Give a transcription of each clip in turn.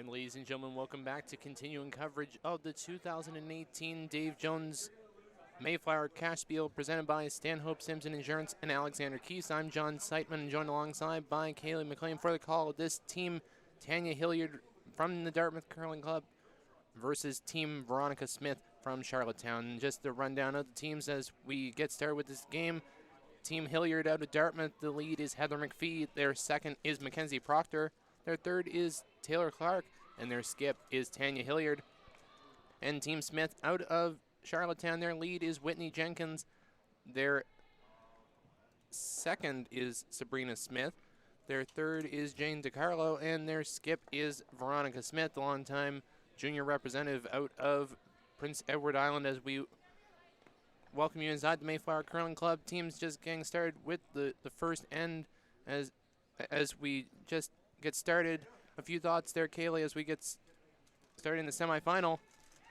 And ladies and gentlemen, welcome back to continuing coverage of the 2018 Dave Jones Mayflower Cashspiel presented by Stanhope Simpson Insurance and Alexander Keese. I'm John Seitman, joined alongside by Kaylee McLean for the call of this team, Tanya Hilliard from the Dartmouth Curling Club versus Team Veronica Smith from Charlottetown. Just a rundown of the teams as we get started with this game. Team Hilliard out of Dartmouth, the lead is Heather McPhee. Their second is Mackenzie Proctor. Their third is Taylor Clark, and their skip is Tanya Hilliard. And Team Smith out of Charlottetown, their lead is Whitney Jenkins. Their second is Sabrina Smith. Their third is Jane DiCarlo, and their skip is Veronica Smith, the longtime junior representative out of Prince Edward Island. As we welcome you inside the Mayflower Curling Club. Teams just getting started with the first end as we just get started. A few thoughts there, Kaylee, as we get started in the semifinal.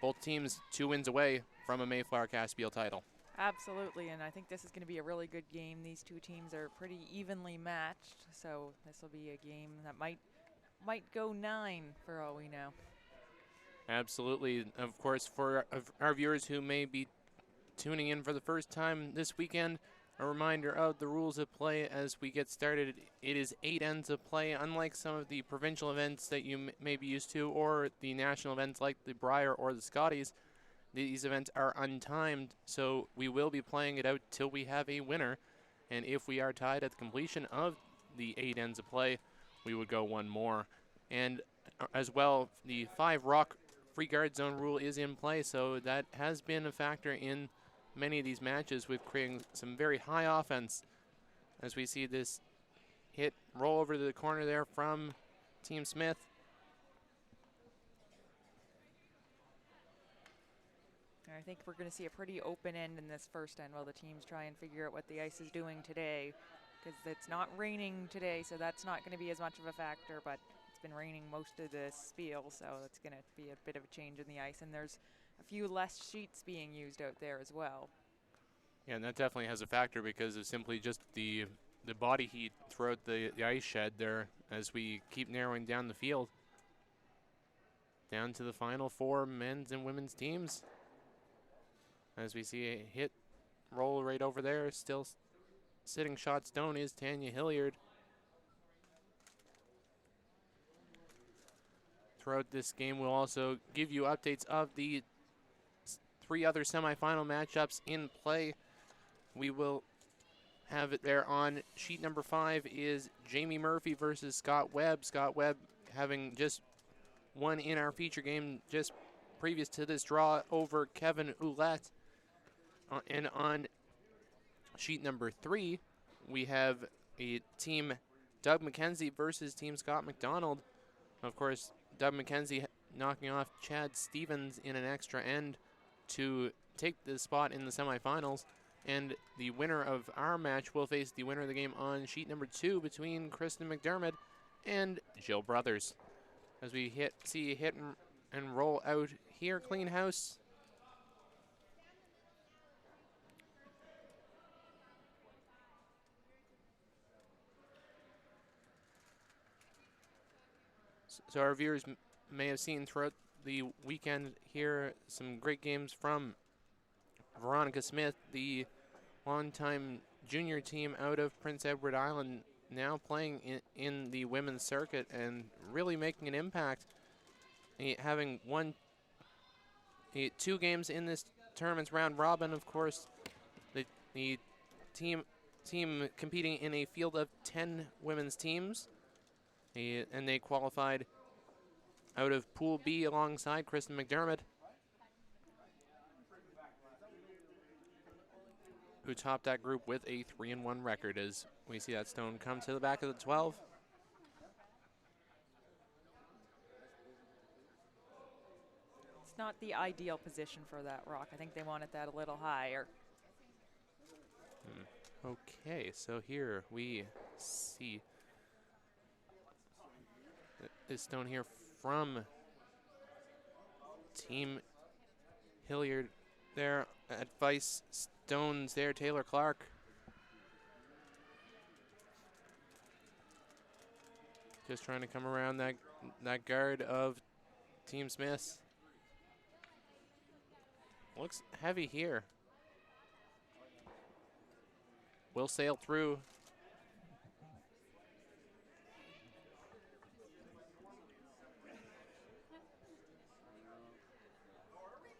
Both teams 2 wins away from a Mayflower Cashspiel title. Absolutely, and I think this is going to be a really good game. These two teams are pretty evenly matched, so this will be a game that might go 9 for all we know. Absolutely. Of course, for our viewers who may be tuning in for the first time this weekend, a reminder of the rules of play as we get started. It is 8 ends of play, unlike some of the provincial events that you may be used to, or the national events like the Brier or the Scotties. These events are untimed, so we will be playing it out till we have a winner. And if we are tied at the completion of the 8 ends of play, we would go one more. And as well, the 5 rock free guard zone rule is in play, so that has been a factor in many of these matches with creating some very high offense. As we see this hit roll over to the corner there from Team Smith. I think we're going to see a pretty open end in this first end while the teams try and figure out what the ice is doing today, because it's not raining today, so that's not going to be as much of a factor, but it's been raining most of the spiel, so it's going to be a bit of a change in the ice, and there's a few less sheets being used out there as well. Yeah, and that definitely has a factor because of simply just the body heat throughout the ice shed there as we keep narrowing down the field. Down to the final 4 men's and women's teams. As we see a hit roll right over there, still sitting shot stone is Tanya Hilliard. Throughout this game, we'll also give you updates of the 3 other semifinal matchups in play. We will have it there on sheet number 5 is Jamie Murphy versus Scott Webb. Scott Webb having just won in our feature game just previous to this draw over Kevin Ouellette. And on sheet number 3, we have a team Doug McKenzie versus team Scott McDonald. Of course, Doug McKenzie knocking off Chad Stevens in an extra end to take the spot in the semifinals. And the winner of our match will face the winner of the game on sheet number 2 between Kristen McDermott and Jill Brothers. As we see a hit and roll out here, clean house. So our viewers may have seen throughout the weekend here some great games from Veronica Smith, the longtime junior team out of Prince Edward Island, now playing in the women's circuit and really making an impact. Having won 2 games in this tournament's round robin, of course, the team competing in a field of 10 women's teams, and they qualified out of Pool B alongside Kristen McDermott, who topped that group with a 3-1 record. As we see that stone come to the back of the 12. It's not the ideal position for that rock. I think they wanted that a little higher. Okay, so here we see this stone here from Team Hilliard. Their advice stones there, Taylor Clark. Just trying to come around that guard of Team Smiths. Looks heavy here. Will sail through.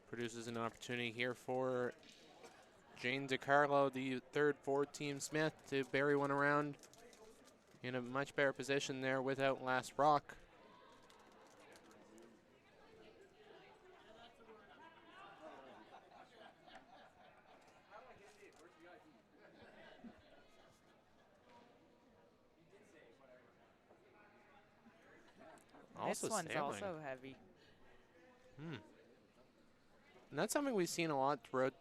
Produces an opportunity here for Jane DiCarlo, the third for Team Smith, to bury one around in a much better position there without last rock. Also This one's sailing. also heavy. And that's something we've seen a lot throughout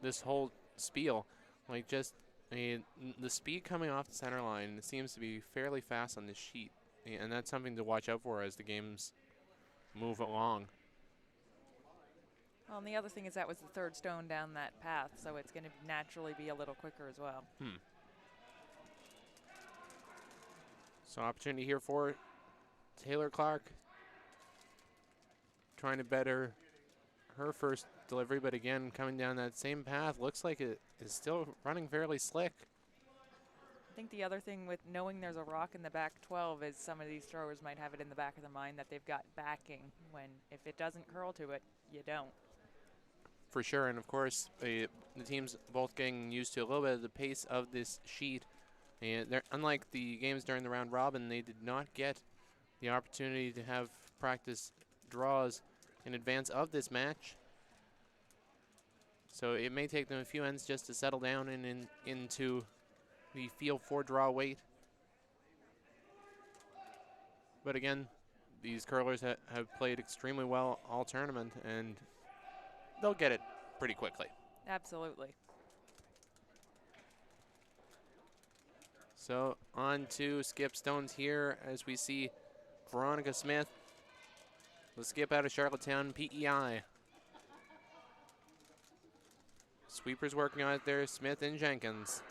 this whole spiel. Like just the speed coming off the center line seems to be fairly fast on this sheet. And that's something to watch out for as the games move along. Well, and the other thing is that was the third stone down that path, so it's going to naturally be a little quicker as well. So opportunity here for Taylor Clark. Trying to better her first delivery, but again, coming down that same path, looks like it is still running fairly slick. I think the other thing with knowing there's a rock in the back 12 is some of these throwers might have it in the back of their mind that they've got backing, when if it doesn't curl to it, you don't. For sure, and of course, the teams both getting used to a little bit of the pace of this sheet. And they're, unlike the games during the round robin, they did not get the opportunity to have practice draws in advance of this match. So it may take them a few ends just to settle down and into the field for draw weight. But again, these curlers have played extremely well all tournament, and they'll get it pretty quickly. Absolutely. So on to skip stones here as we see Veronica Smith, the skip out of Charlottetown, PEI. Sweepers working on it there, Smith and Jenkins.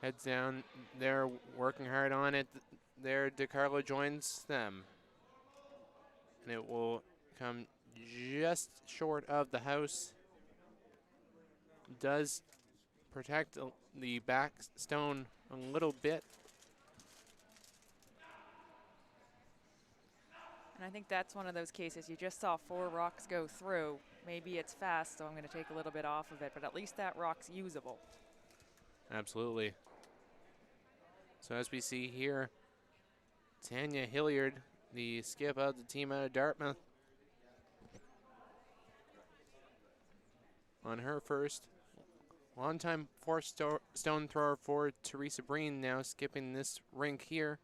Heads down, they're working hard on it. There, DiCarlo joins them. And it will come just short of the house. Does protect the back stone a little bit. And I think that's one of those cases you just saw 4 rocks go through. Maybe it's fast, so I'm going to take a little bit off of it, but at least that rock's usable. Absolutely. So as we see here, Tanya Hilliard, the skip of the team out of Dartmouth, on her first. Longtime stone thrower for Teresa Breen, now skipping this rink here.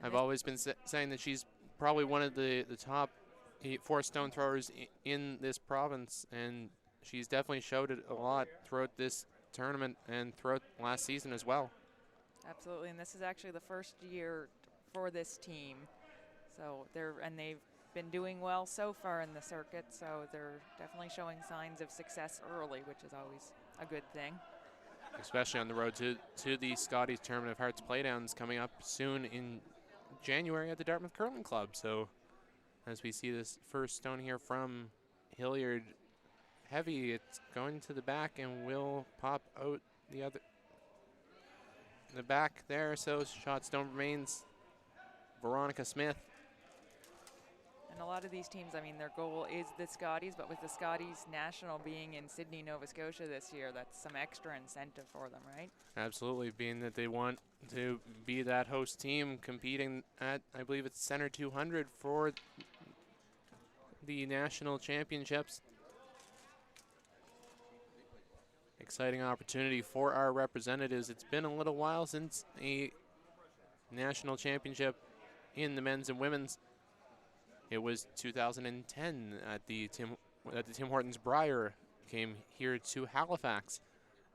I've always been saying that she's probably one of the top 4 stone throwers in this province, and she's definitely showed it a lot throughout this tournament and throughout last season as well. Absolutely, and this is actually the first year for this team. So they've been doing well so far in the circuit, so they're definitely showing signs of success early, which is always a good thing. Especially on the road to the Scotties Tournament of Hearts Playdowns coming up soon in January at the Dartmouth Curling Club. So as we see this first stone here from Hilliard, heavy, it's going to the back and will pop out the back there. So shot stone remains Veronica Smith. And a lot of these teams, I mean, their goal is the Scotties, but with the Scotties National being in Sydney, Nova Scotia this year, that's some extra incentive for them, right? Absolutely, being that they want to be that host team competing at, I believe it's Center 200 for the national championships. Exciting opportunity for our representatives. It's been a little while since a national championship in the men's and women's. It was 2010 at the Tim Hortons Briar came here to Halifax,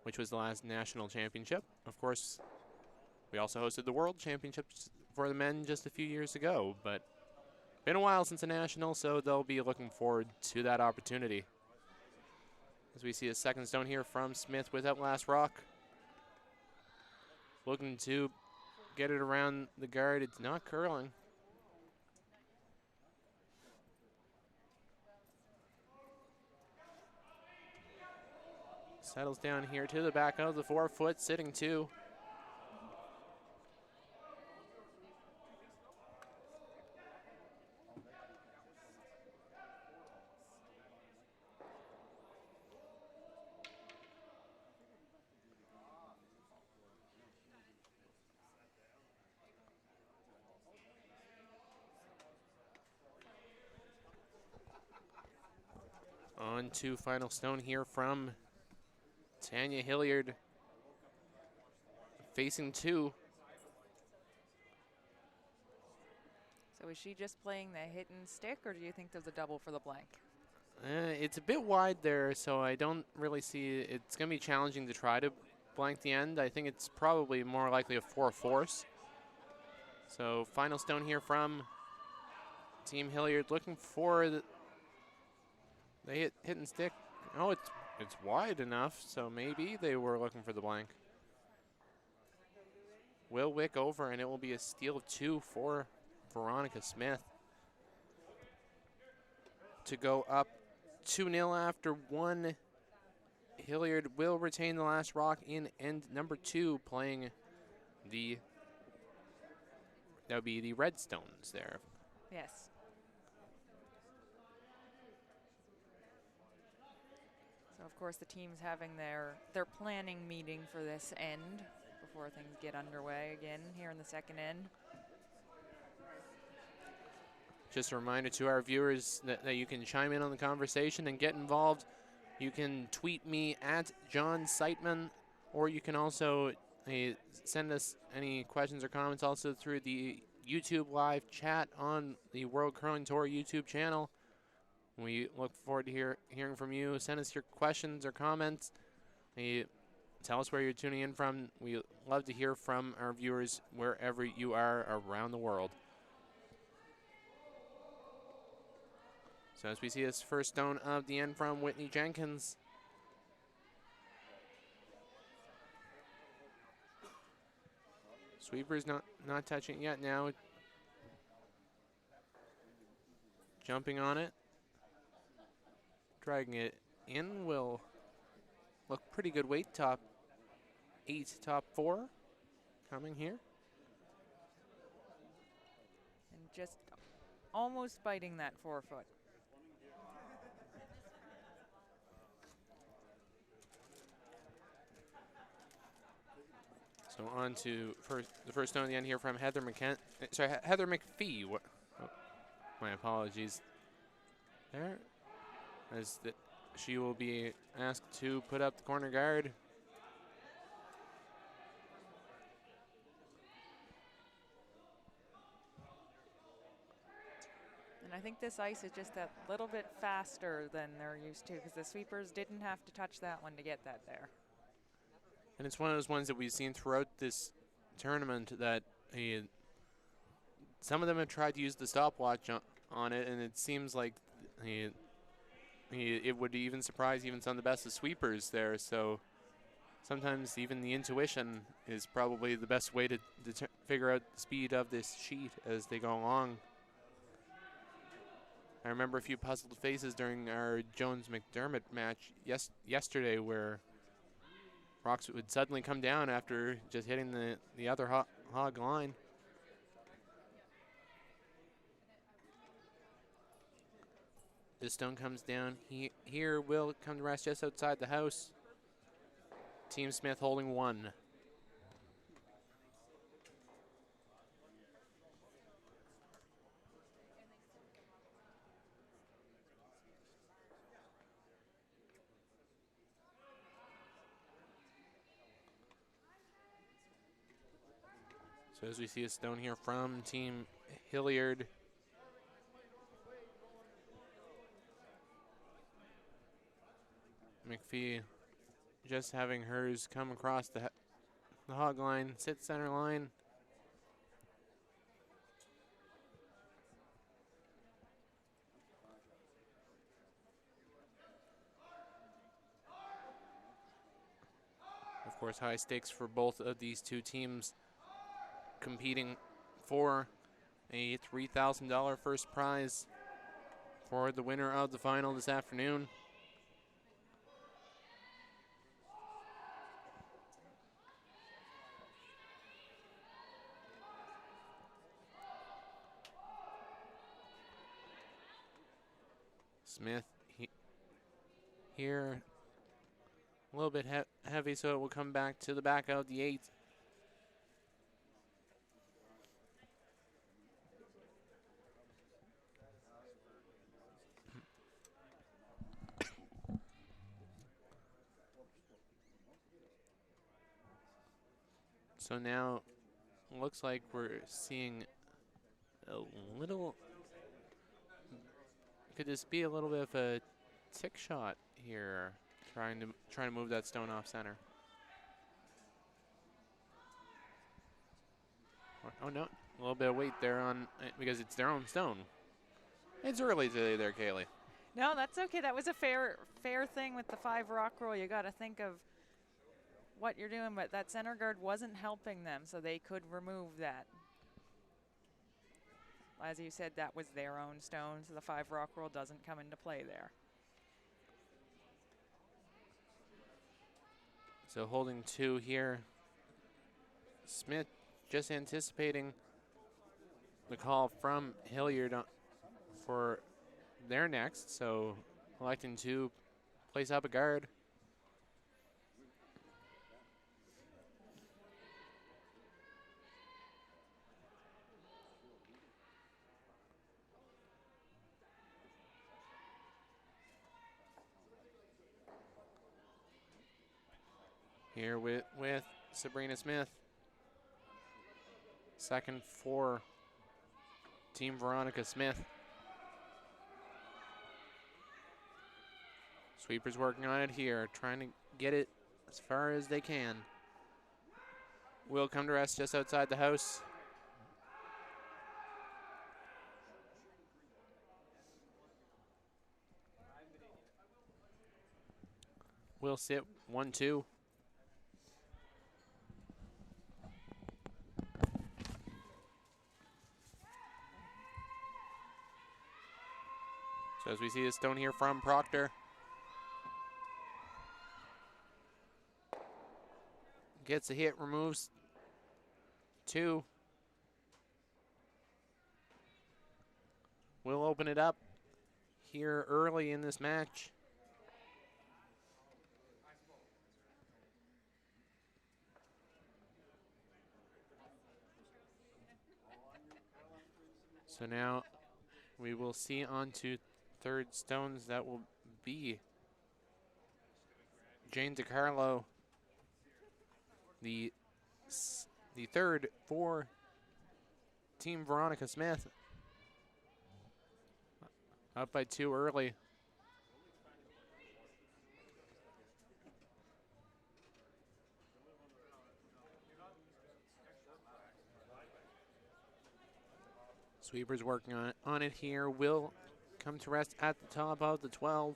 which was the last national championship. Of course, we also hosted the World Championships for the men just a few years ago, but been a while since a national, so they'll be looking forward to that opportunity. As we see a second stone here from Smith without last rock. looking to get it around the guard. It's not curling. Settles down here to the back of the 4 foot, sitting 2. On to final stone here from Tanya Hilliard, facing 2. So is she just playing the hit and stick, or do you think there's a double for the blank? It's a bit wide there, so I don't really see it's going to be challenging to try to blank the end. I think it's probably more likely a 4 force. So final stone here from Team Hilliard, looking for the hit and stick. Oh, it's wide enough, so maybe they were looking for the blank. Will wick over, and it will be a steal of 2 for Veronica Smith to go up 2-0 after 1. Hilliard will retain the last rock in end number 2, playing that would be the Redstones there. Yes. So of course the team's having their planning meeting for this end before things get underway again here in the second end. Just a reminder to our viewers that you can chime in on the conversation and get involved. You can tweet me at John Seitman, or you can also send us any questions or comments also through the YouTube live chat on the World Curling Tour YouTube channel. We look forward to hearing from you. Send us your questions or comments. Tell us where you're tuning in from. We love to hear from our viewers wherever you are around the world. So as we see this first stone of the end from Whitney Jenkins. Sweeper's not touching it yet now. Jumping on it. Dragging it in will look pretty good weight. Top 8, top 4 coming here. And just almost biting that 4 foot. So on to the first stone at the end here from Heather McPhee. Oh, my apologies. There, as she will be asked to put up the corner guard. And I think this ice is just a little bit faster than they're used to, because the sweepers didn't have to touch that one to get that there. And it's one of those ones that we've seen throughout this tournament that some of them have tried to use the stopwatch on it, and it seems like it would even surprise even some of the best of sweepers there. So sometimes even the intuition is probably the best way to figure out the speed of this sheet as they go along. I remember a few puzzled faces during our Jones-McDermott match yesterday where rocks would suddenly come down after just hitting the other hog line. This stone comes down. Here will come to rest just outside the house. Team Smith holding 1. So as we see a stone here from Team Hilliard. McPhee just having hers come across the hog line, sit center line. Of course, high stakes for both of these two teams competing for a $3,000 first prize for the winner of the final this afternoon. Smith here, a little bit heavy, so it will come back to the back of the 8. So now, looks like we're seeing a little. Could this be a little bit of a tick shot here, trying to move that stone off center? Oh no, a little bit of weight there on because it's their own stone. It's early today there, Kaylee. No, that's okay. That was a fair thing with the 5 rock roll. You got to think of what you're doing, but that center guard wasn't helping them, so they could remove that. As you said, that was their own stone, so the 5 rock roll doesn't come into play there. So holding 2 here. Smith just anticipating the call from Hilliard for their next, so electing to place up a guard. Here with Sabrina Smith. Second for Team Veronica Smith. Sweepers working on it here, trying to get it as far as they can. Will come to rest just outside the house. Will sit 1-2. So as we see a stone here from Proctor. Gets a hit, removes 2. We'll open it up here early in this match. So now we will see on to third stones. That will be Jane DiCarlo, the third for Team Veronica Smith. Up by 2 early. Sweepers working on it here. Will come to rest at the top of the 12.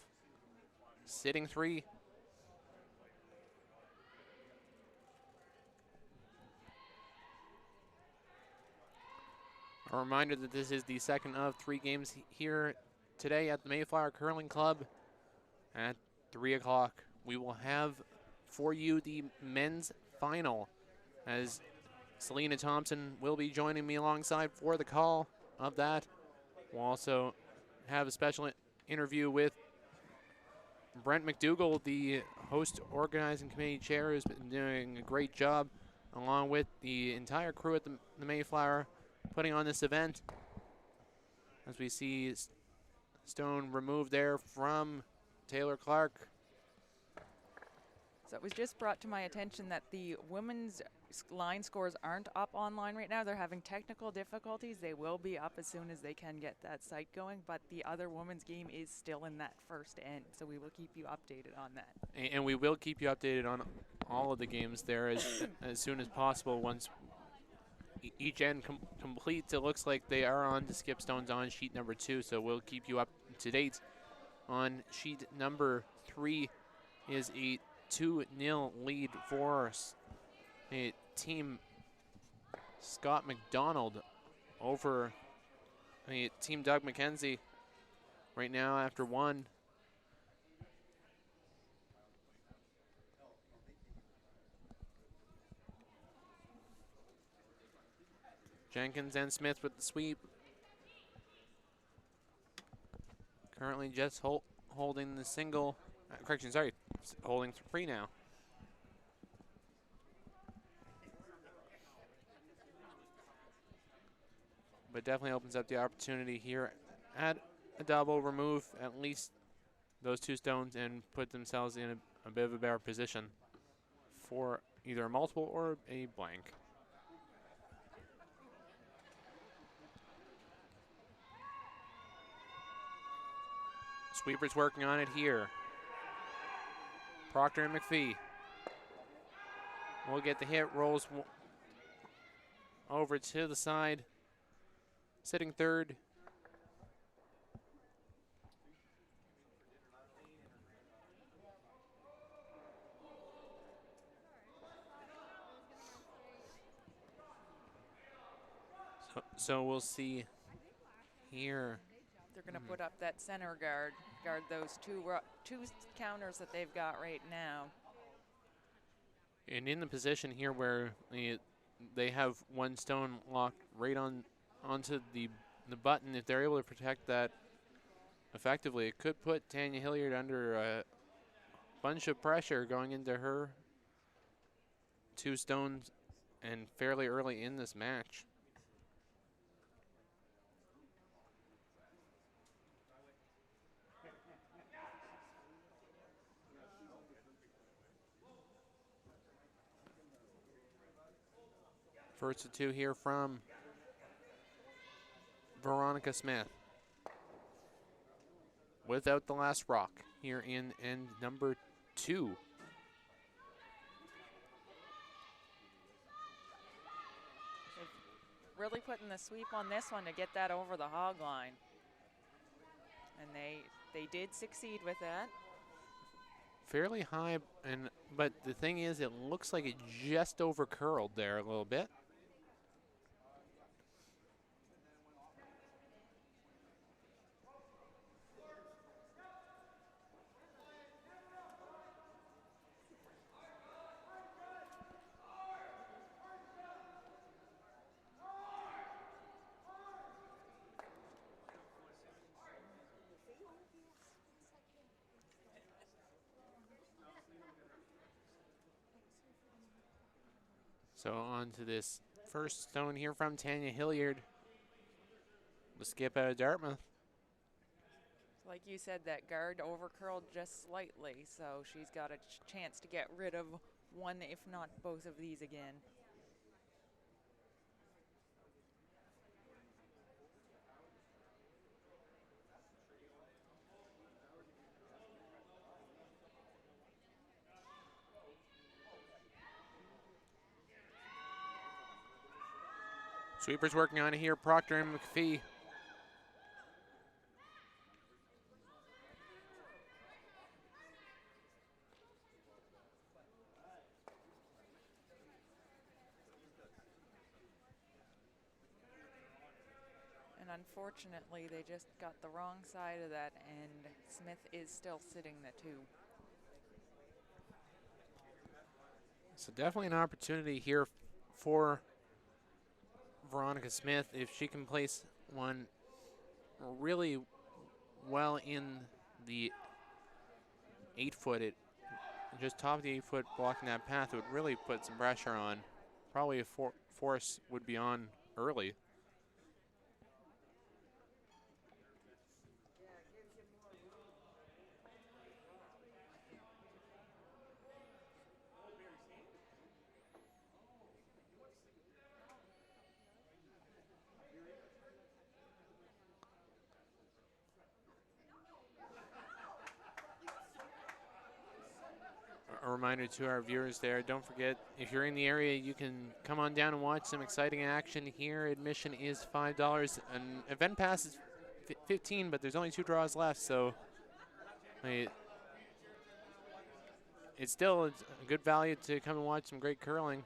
Sitting 3. A reminder that this is the second of 3 games here today at the Mayflower Curling Club. At 3 o'clock, we will have for you the men's final, as Selena Thompson will be joining me alongside for the call of that. We'll also have a special interview with Brent McDougall, the host organizing committee chair, who's been doing a great job, along with the entire crew at the Mayflower, putting on this event. As we see stone removed there from Taylor Clark. So it was just brought to my attention that the women's line scores aren't up online right now. They're having technical difficulties. They will be up as soon as they can get that site going, but the other women's game is still in that first end, so we will keep you updated on that. And we will keep you updated on all of the games there as soon as possible. Once each end completes, it looks like they are on to skip stones on sheet number 2, so we'll keep you up to date on sheet number 3. Is a 2-0 lead for Team Scott McDonald over Team Doug McKenzie right now after one. Jenkins and Smith with the sweep. Currently just holding the single. Correction, sorry, holding free now. But definitely opens up the opportunity here at a double, remove at least those 2 stones and put themselves in a bit of a better position for either a multiple or a blank. Sweeper's working on it here. Proctor and McPhee will get the hit, rolls over to the side, sitting third. So we'll see here. They're going to put up that center guard those two counters that they've got right now. And in the position here where they have 1 stone locked right onto the button, if they're able to protect that effectively, it could put Tanya Hilliard under a bunch of pressure going into her 2 stones and fairly early in this match. First of 2 here from Veronica Smith. Without the last rock here in end number 2. Really putting the sweep on this one to get that over the hog line. And they did succeed with that. Fairly high, but the thing is, it looks like it just over curled there a little bit. So on to this first stone here from Tanya Hilliard. The skip out of Dartmouth. Like you said, that guard overcurled just slightly, so she's got a chance to get rid of one, if not both of these again. Sweeper's working on it here, Proctor and McPhee. And unfortunately, they just got the wrong side of that, and Smith is still sitting the 2. So definitely an opportunity here for Veronica Smith if she can place one really well in the 8-foot. It just top of the 8-foot, blocking that path would really put some pressure on. Probably a force would be on early. A reminder to our viewers there, don't forget, if you're in the area, you can come on down and watch some exciting action here. Admission is $5. An event pass is $15, but there's only 2 draws left, so it's still a good value to come and watch some great curling.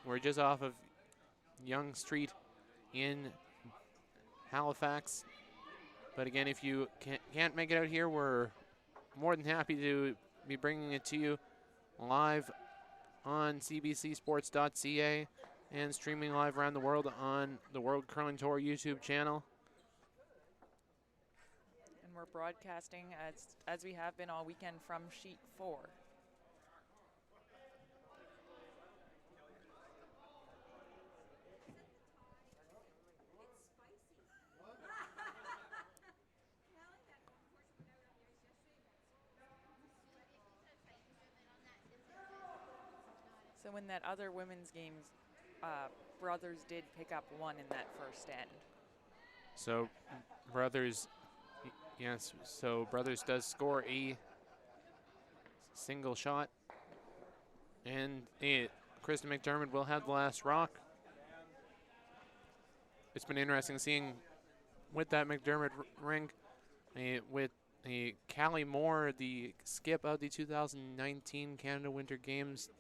We're just off of Yonge Street in Halifax. But again, if you can't make it out here, we're more than happy to be bringing it to you live on cbcsports.ca and streaming live around the world on the World Curling Tour YouTube channel. And we're broadcasting as we have been all weekend from Sheet 4. So in that other women's games, Brothers did pick up one in that first end. So Brothers, yes, so Brothers does score a single shot. And Kristen McDermott will have the last rock. It's been interesting seeing with that McDermott ring, with Callie Moore, the skip of the 2019 Canada Winter Games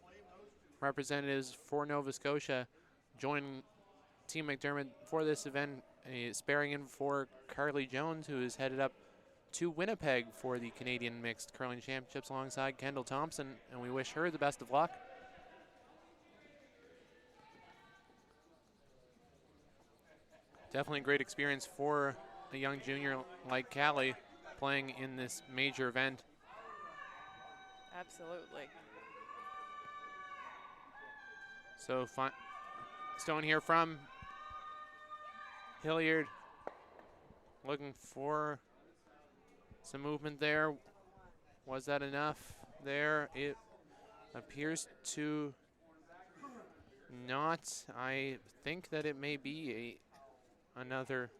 representatives for Nova Scotia, joining Team McDermott for this event, sparing in for Carly Jones, who is headed up to Winnipeg for the Canadian Mixed Curling Championships alongside Kendall Thompson, and we wish her the best of luck. Definitely a great experience for a young junior like Callie playing in this major event. Absolutely. So Stone here from Hilliard, looking for some movement there. Was that enough there? It appears to not. I think that it may be another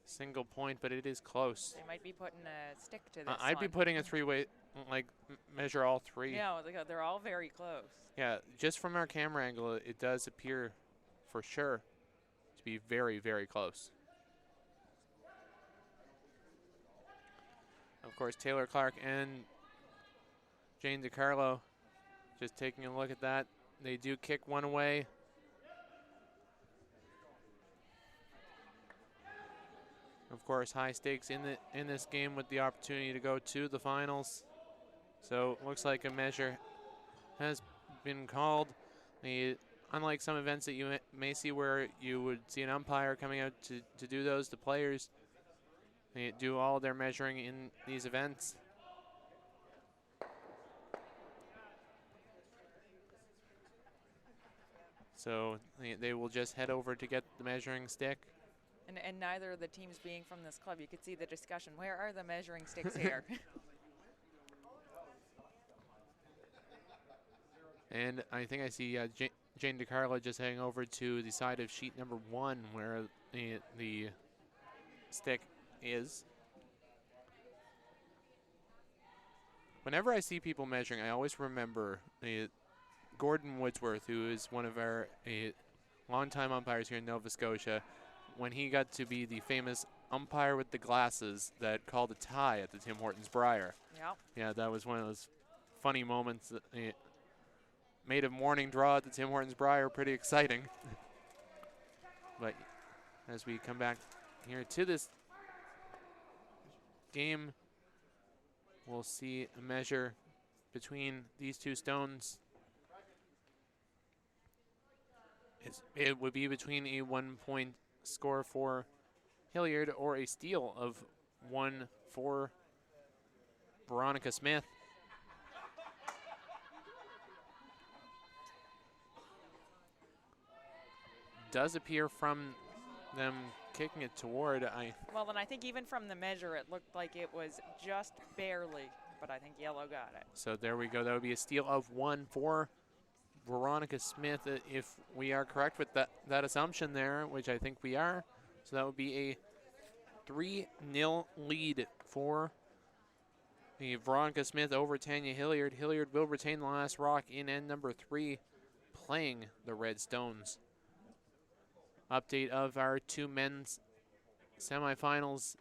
single point, but it is close. They might be putting a stick to this I'd be putting a three-way, like measure all three. Yeah, they're all very close. Yeah, just from our camera angle, it does appear for sure to be very, very close. Of course, Taylor Clark and Jane DiCarlo just taking a look at that. They do kick one away. Of course, high stakes in this game with the opportunity to go to the finals. So looks like a measure has been called. Unlike some events that you may see where you would see an umpire coming out to do those, the players they do all their measuring in these events. So they will just head over to get the measuring stick. And neither of the teams being from this club, you could see the discussion. Where are the measuring sticks here? And I think I see Jane DiCarlo just heading over to the side of sheet number 1 where the stick is. Whenever I see people measuring, I always remember Gordon Woodsworth, who is one of our longtime umpires here in Nova Scotia, when he got to be the famous umpire with the glasses that called a tie at the Tim Hortons Briar. Yeah. Yeah, that was one of those funny moments that made a morning draw at the Tim Hortons Briar pretty exciting. But as we come back here to this game, we'll see a measure between these two stones. It would be between a 1-point score for Hilliard or a steal of 1 for Veronica Smith. Does appear from them kicking it toward. Well, and I think even from the measure, it looked like it was just barely, but I think yellow got it. So there we go. That would be a steal of 1 for Veronica Smith, if we are correct with that assumption there, which I think we are. So that would be a 3-0 lead for the Veronica Smith over Tanya Hilliard. Hilliard will retain the last rock in end number 3, playing the Red Stones. Update of our 2 men's semifinals.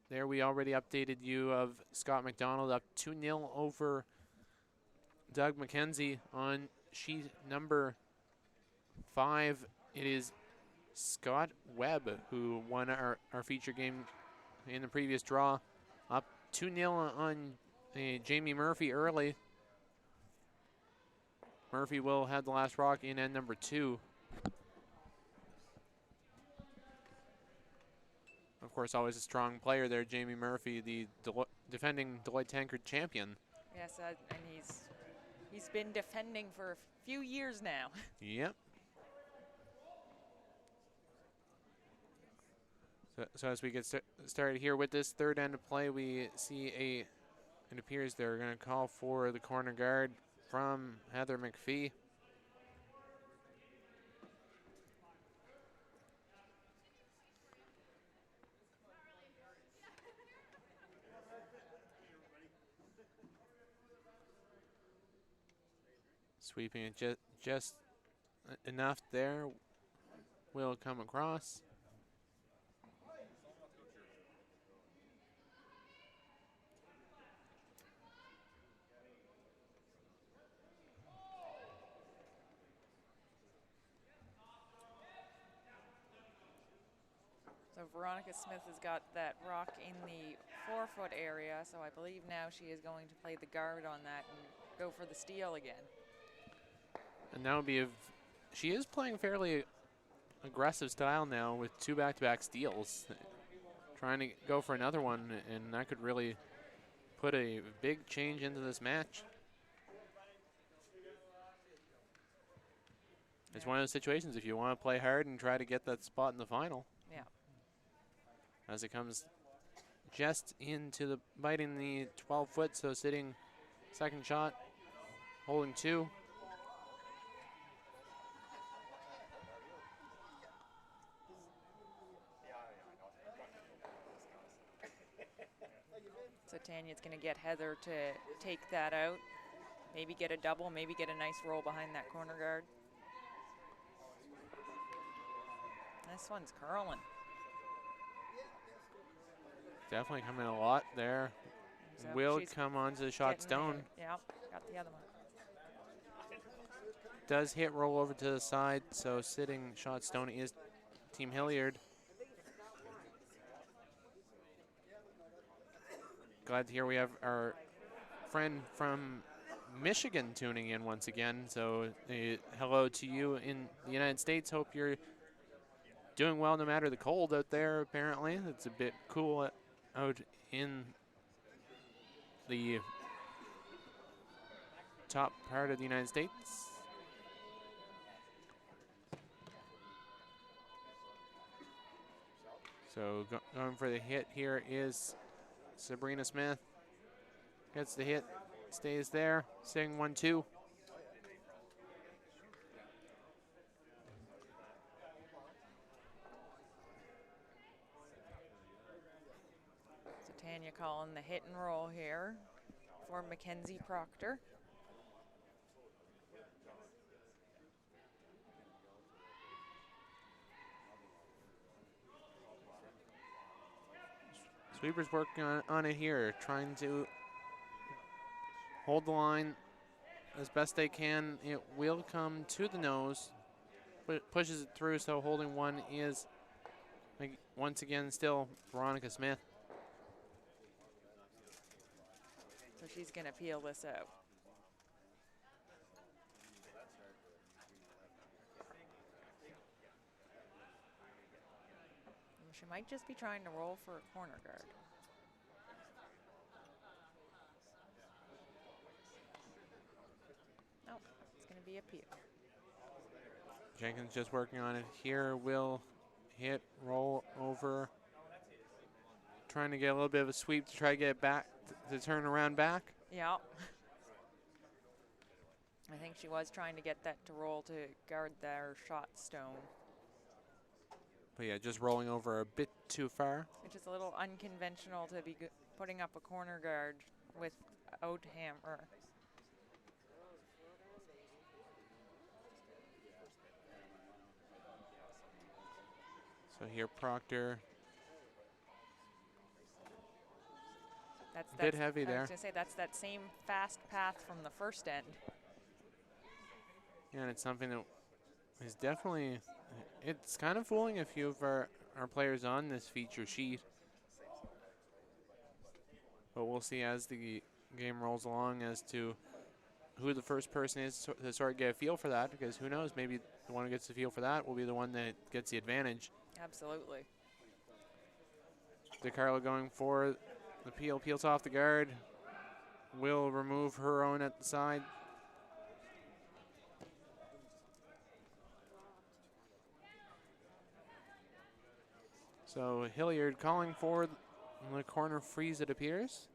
There we already updated you of Scott McDonald up 2-0 over Doug McKenzie. On sheet number 5, it is Scott Webb who won our feature game in the previous draw. Up 2-0 on Jamie Murphy early. Murphy will have the last rock in end number 2. Of course, always a strong player there, Jamie Murphy, the defending Deloitte Tankard champion. Yes, and he's been defending for a few years now. Yep. So as we get started here with this third end of play, we see it appears they're going to call for the corner guard from Heather McPhee. Sweeping it just enough there. Will come across. So Veronica Smith has got that rock in the 4-foot area, so I believe now she is going to play the guard on that and go for the steal again. And that would be she is playing fairly aggressive style now with 2 back-to-back steals. Trying to go for another one, and that could really put a big change into this match. It's one of those situations, if you want to play hard and try to get that spot in the final. Yeah. As it comes just into the biting the 12-foot, so sitting second shot, holding 2. So Tanya's going to get Heather to take that out. Maybe get a double, maybe get a nice roll behind that corner guard. This one's curling. Definitely coming a lot there. So Will come onto the shot stone. Yeah, got the other one. Does hit roll over to the side, so sitting shot stone is Team Hilliard. Glad to hear we have our friend from Michigan tuning in once again. So hello to you in the United States. Hope you're doing well no matter the cold out there, apparently. It's a bit cool out in the top part of the United States. So going for the hit here is Sabrina Smith. Gets the hit, stays there, sitting 1-2. So Tanya calling the hit and roll here for Mackenzie Proctor. Sweeper's working on it here, trying to hold the line as best they can. It will come to the nose, but pushes it through, so holding one is, once again, still Veronica Smith. So she's going to peel this out. She might just be trying to roll for a corner guard. No, it's going to be a peel. Jenkins just working on it here. Will hit, roll over. Trying to get a little bit of a sweep to try to get it back, to turn around back. Yeah. I think she was trying to get that to roll to guard their shot stone. But yeah, just rolling over a bit too far. Which is a little unconventional to be putting up a corner guard without hammer. So here Proctor a bit heavy I there. was going to say, that's that same fast path from the first end. Yeah, and it's something that is definitely, it's kind of fooling a few of our players on this feature sheet. But we'll see as the game rolls along as to who the first person is to sort of get a feel for that, because who knows, maybe the one who gets the feel for that will be the one that gets the advantage. Absolutely. DeCarlo going for the peel, peels off the guard. Will remove her own at the side. So Hilliard calling for the corner freeze, it appears.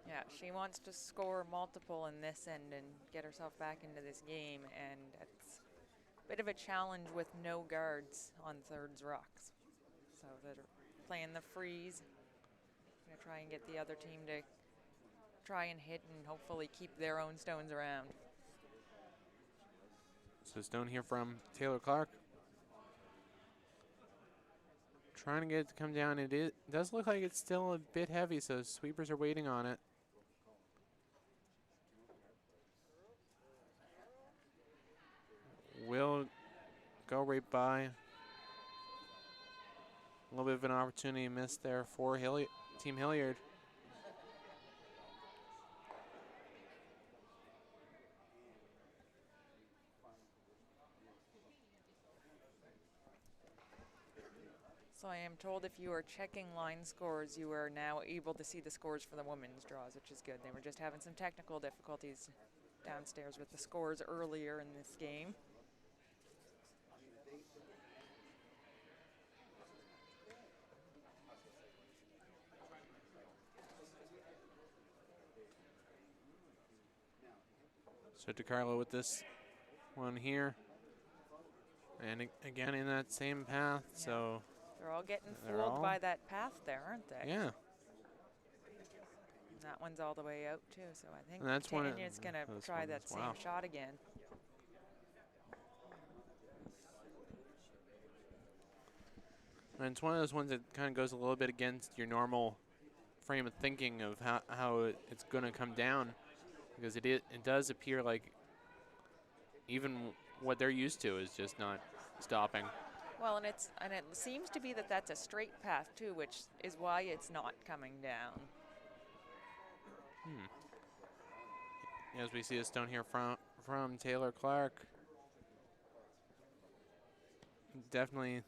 Yeah, she wants to score multiple in this end and get herself back into this game, and it's a bit of a challenge with no guards on Third's rocks. So they're playing the freeze. Gonna try and get the other team to try and hit and hopefully keep their own stones around. So stone here from Taylor Clark. Trying to get it to come down. It does look like it's still a bit heavy, so sweepers are waiting on it. Will go right by. A little bit of an opportunity missed there for Team Hilliard. So I am told if you are checking line scores, you are now able to see the scores for the women's draws, which is good. They were just having some technical difficulties downstairs with the scores earlier in this game. So DeCarlo with this one here. And again in that same path, yeah. So they're all getting fooled by that path there, aren't they? Yeah. And that one's all the way out too, so I think Tanya's going to try that same shot again. And it's one of those ones that kind of goes a little bit against your normal frame of thinking of how it's going to come down, because it does appear like even what they're used to is just not stopping. Well, and it seems to be that that's a straight path too, which is why it's not coming down. As we see a stone here from Taylor Clark. Definitely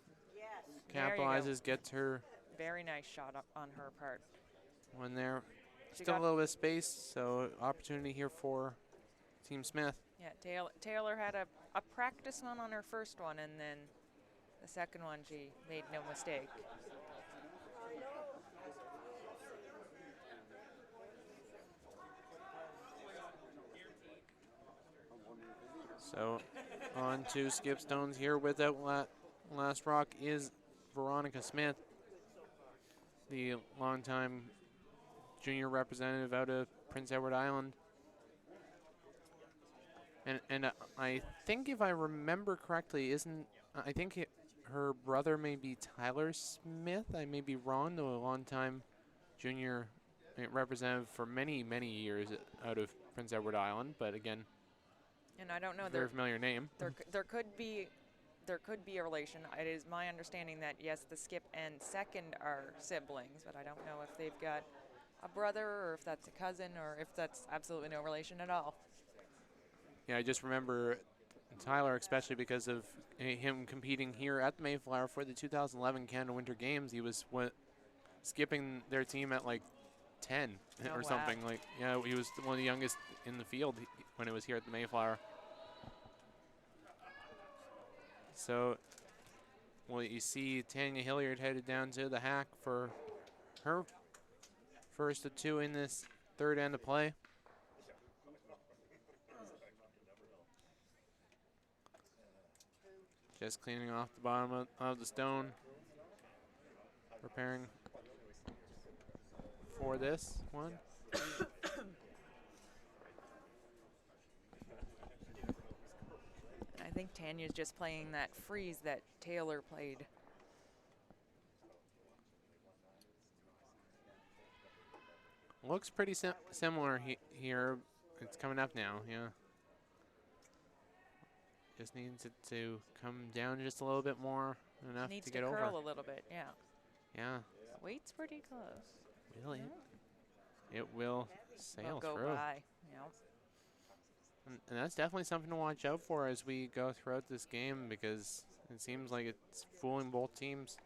capitalizes, gets her. Very nice shot up on her part. When there, still a little bit of space, so opportunity here for Team Smith. Yeah, Taylor had a practice one on her first one, and then the second one she made no mistake. So on to skip stones here without last rock is Veronica Smith, the longtime junior representative out of Prince Edward Island. And I think if I remember correctly, I think her brother may be Tyler Smith. I may be wrong, though, a longtime junior representative for many, many years out of Prince Edward Island. But again, and I don't know, very familiar name. There could be a relation. It is my understanding that yes, the skip and second are siblings, but I don't know if they've got a brother or if that's a cousin or if that's absolutely no relation at all. Yeah, I just remember Tyler, especially because of him competing here at the Mayflower for the 2011 Canada Winter Games. He was skipping their team at like 10 or something. Like, yeah, he was one of the youngest in the field when it was here at the Mayflower. So, well, you see Tanya Hilliard headed down to the hack for her first of two in this third end of play. Just cleaning off the bottom of the stone, preparing for this one. I think Tanya's just playing that freeze that Taylor played. Looks pretty similar here. It's coming up now, yeah. Just needs it to come down just a little bit more, enough Needs to to get over. curl a little bit, yeah. Yeah. Weight's pretty close. Really? Yeah. It will sail Will go through. by, yep. And that's definitely something to watch out for as we go throughout this game, because it seems like it's fooling both teams.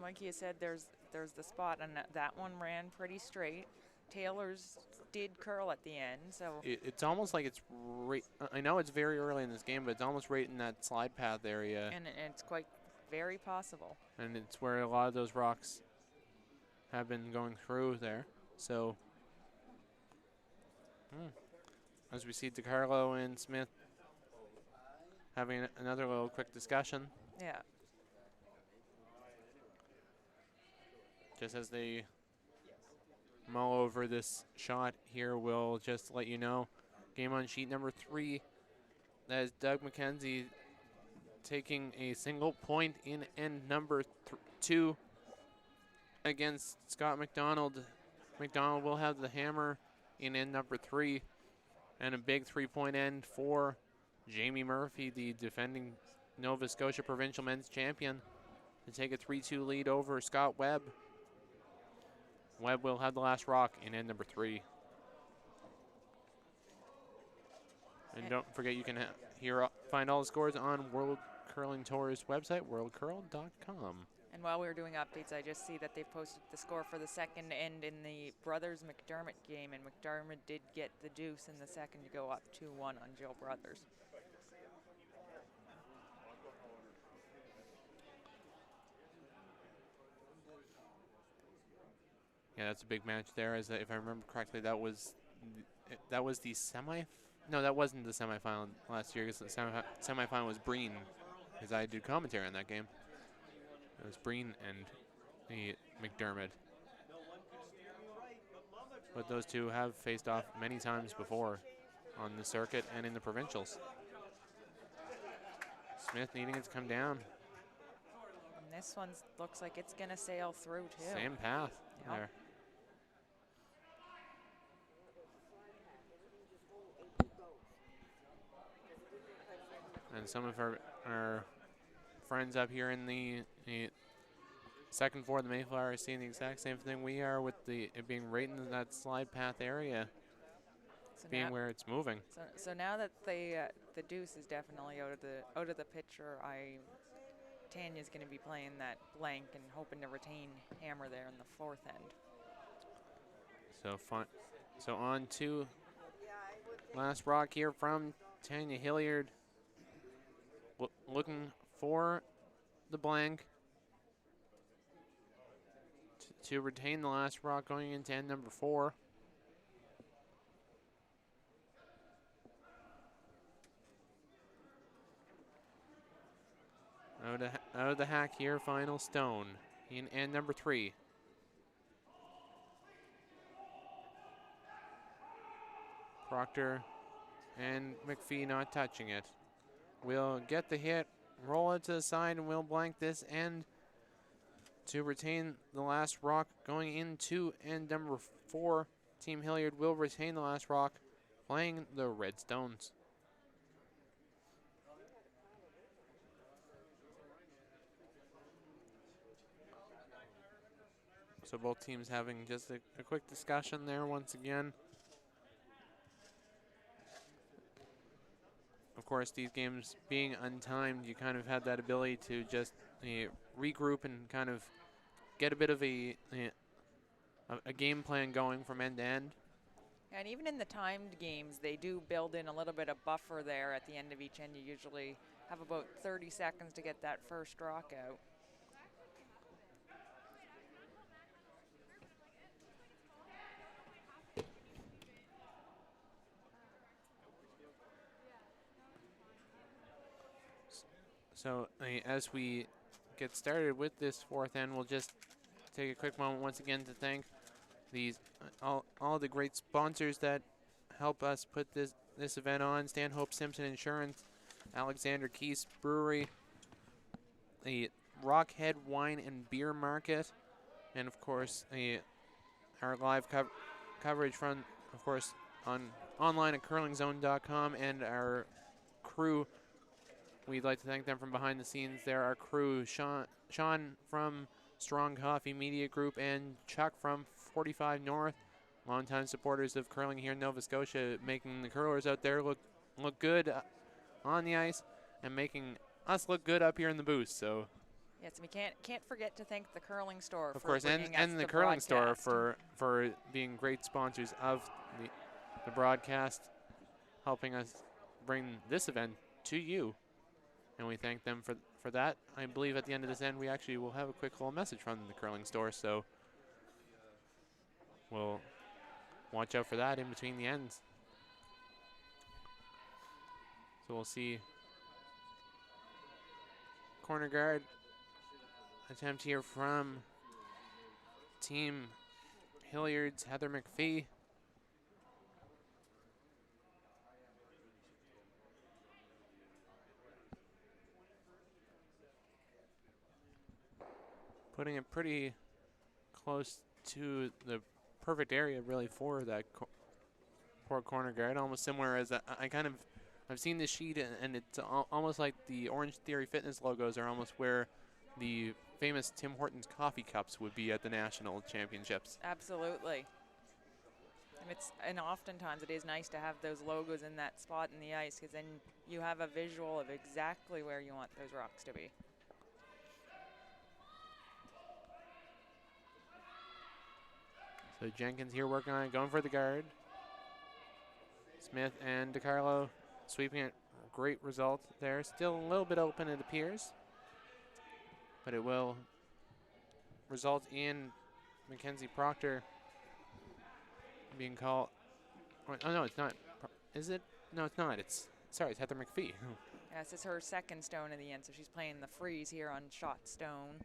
Like you said, there's the spot, and that one ran pretty straight. Taylor's did curl at the end, so It's almost like it's right. I know it's very early in this game, but it's almost right in that slide path area. and it's quite very possible. And it's where a lot of those rocks have been going through there. So, as we see DiCarlo and Smith having another little quick discussion. Yeah. Just as they mull over this shot here, we'll just let you know. Game on sheet number 3. That is Doug McKenzie taking a single point in end number 2 against Scott McDonald. McDonald will have the hammer in end number 3. And a big 3-point end for Jamie Murphy, the defending Nova Scotia Provincial Men's Champion, to take a 3-2 lead over Scott Webb. Webb will have the last rock in end number 3. And don't forget, you can find all the scores on World Curling Tour's website, worldcurl.com. And while we were doing updates, I just see that they've posted the score for the second end in the Brothers McDermott game, and McDermott did get the deuce in the second to go up 2-1 on Jill Brothers. Yeah, that's a big match there. As if I remember correctly, that was the semi. No, that wasn't the semifinal last year. Because the semifinal was Breen, because I did commentary on that game. It was Breen and the McDermott. But those two have faced off many times before on the circuit and in the provincials. Smith needing it to come down. And this one looks like it's going to sail through, too. Same path there. And some of our friends up here in the second floor of the Mayflower are seeing the exact same thing we are, with it being right in that slide path area, So being now, where it's moving. So now that the deuce is definitely out of the picture, Tanya's going to be playing that blank and hoping to retain hammer there in the fourth end. So on to last rock here from Tanya Hilliard, looking for the blank to retain the last rock going into end number 4. Out of the hack here, final stone in end number 3. Proctor and McPhee not touching it. We'll get the hit, roll it to the side, and we'll blank this end to retain the last rock going into end number 4. Team Hilliard will retain the last rock, playing the Red Stones. So both teams having just a quick discussion there once again. Of course, these games being untimed, you kind of had that ability to just regroup and kind of get a bit of a game plan going from end to end. And even in the timed games, they do build in a little bit of buffer there at the end of each end. You usually have about 30 seconds to get that first rock out. So as we get started with this fourth end, we'll just take a quick moment once again to thank these all the great sponsors that help us put this event on: Stanhope Simpson Insurance, Alexander Keys Brewery, the Rockhead Wine and Beer Market, and of course our live coverage from, of course, online at curlingzone.com, and our crew. We'd like to thank them from behind the scenes there. Our crew, Sean from Strong Coffee Media Group and Chuck from 45 North, longtime supporters of curling here in Nova Scotia, making the curlers out there look good on the ice and making us look good up here in the booth. So yes, we can't forget to thank the curling store, of for course, bringing and us the curling store for being great sponsors of the broadcast, helping us bring this event to you. And we thank them for that. I believe at the end of this end, we actually will have a quick little message from the curling store. So we'll watch out for that in between the ends. So we'll see corner guard attempt here from Team Hilliard's Heather McPhee. Putting it pretty close to the perfect area, really, for that poor corner guard. Almost similar as I've seen this sheet, and it's almost like the Orange Theory Fitness logos are almost where the famous Tim Hortons coffee cups would be at the national championships. Absolutely. And oftentimes it is nice to have those logos in that spot in the ice, because then you have a visual of exactly where you want those rocks to be. So Jenkins here working on it, going for the guard. Smith and DiCarlo sweeping it. Great result there. Still a little bit open, it appears. But it will result in Mackenzie Proctor being called. Oh, no, it's not. Is it? No, it's not. It's Heather McPhee. Yes, this is her second stone in the end, so she's playing the freeze here on shot stone.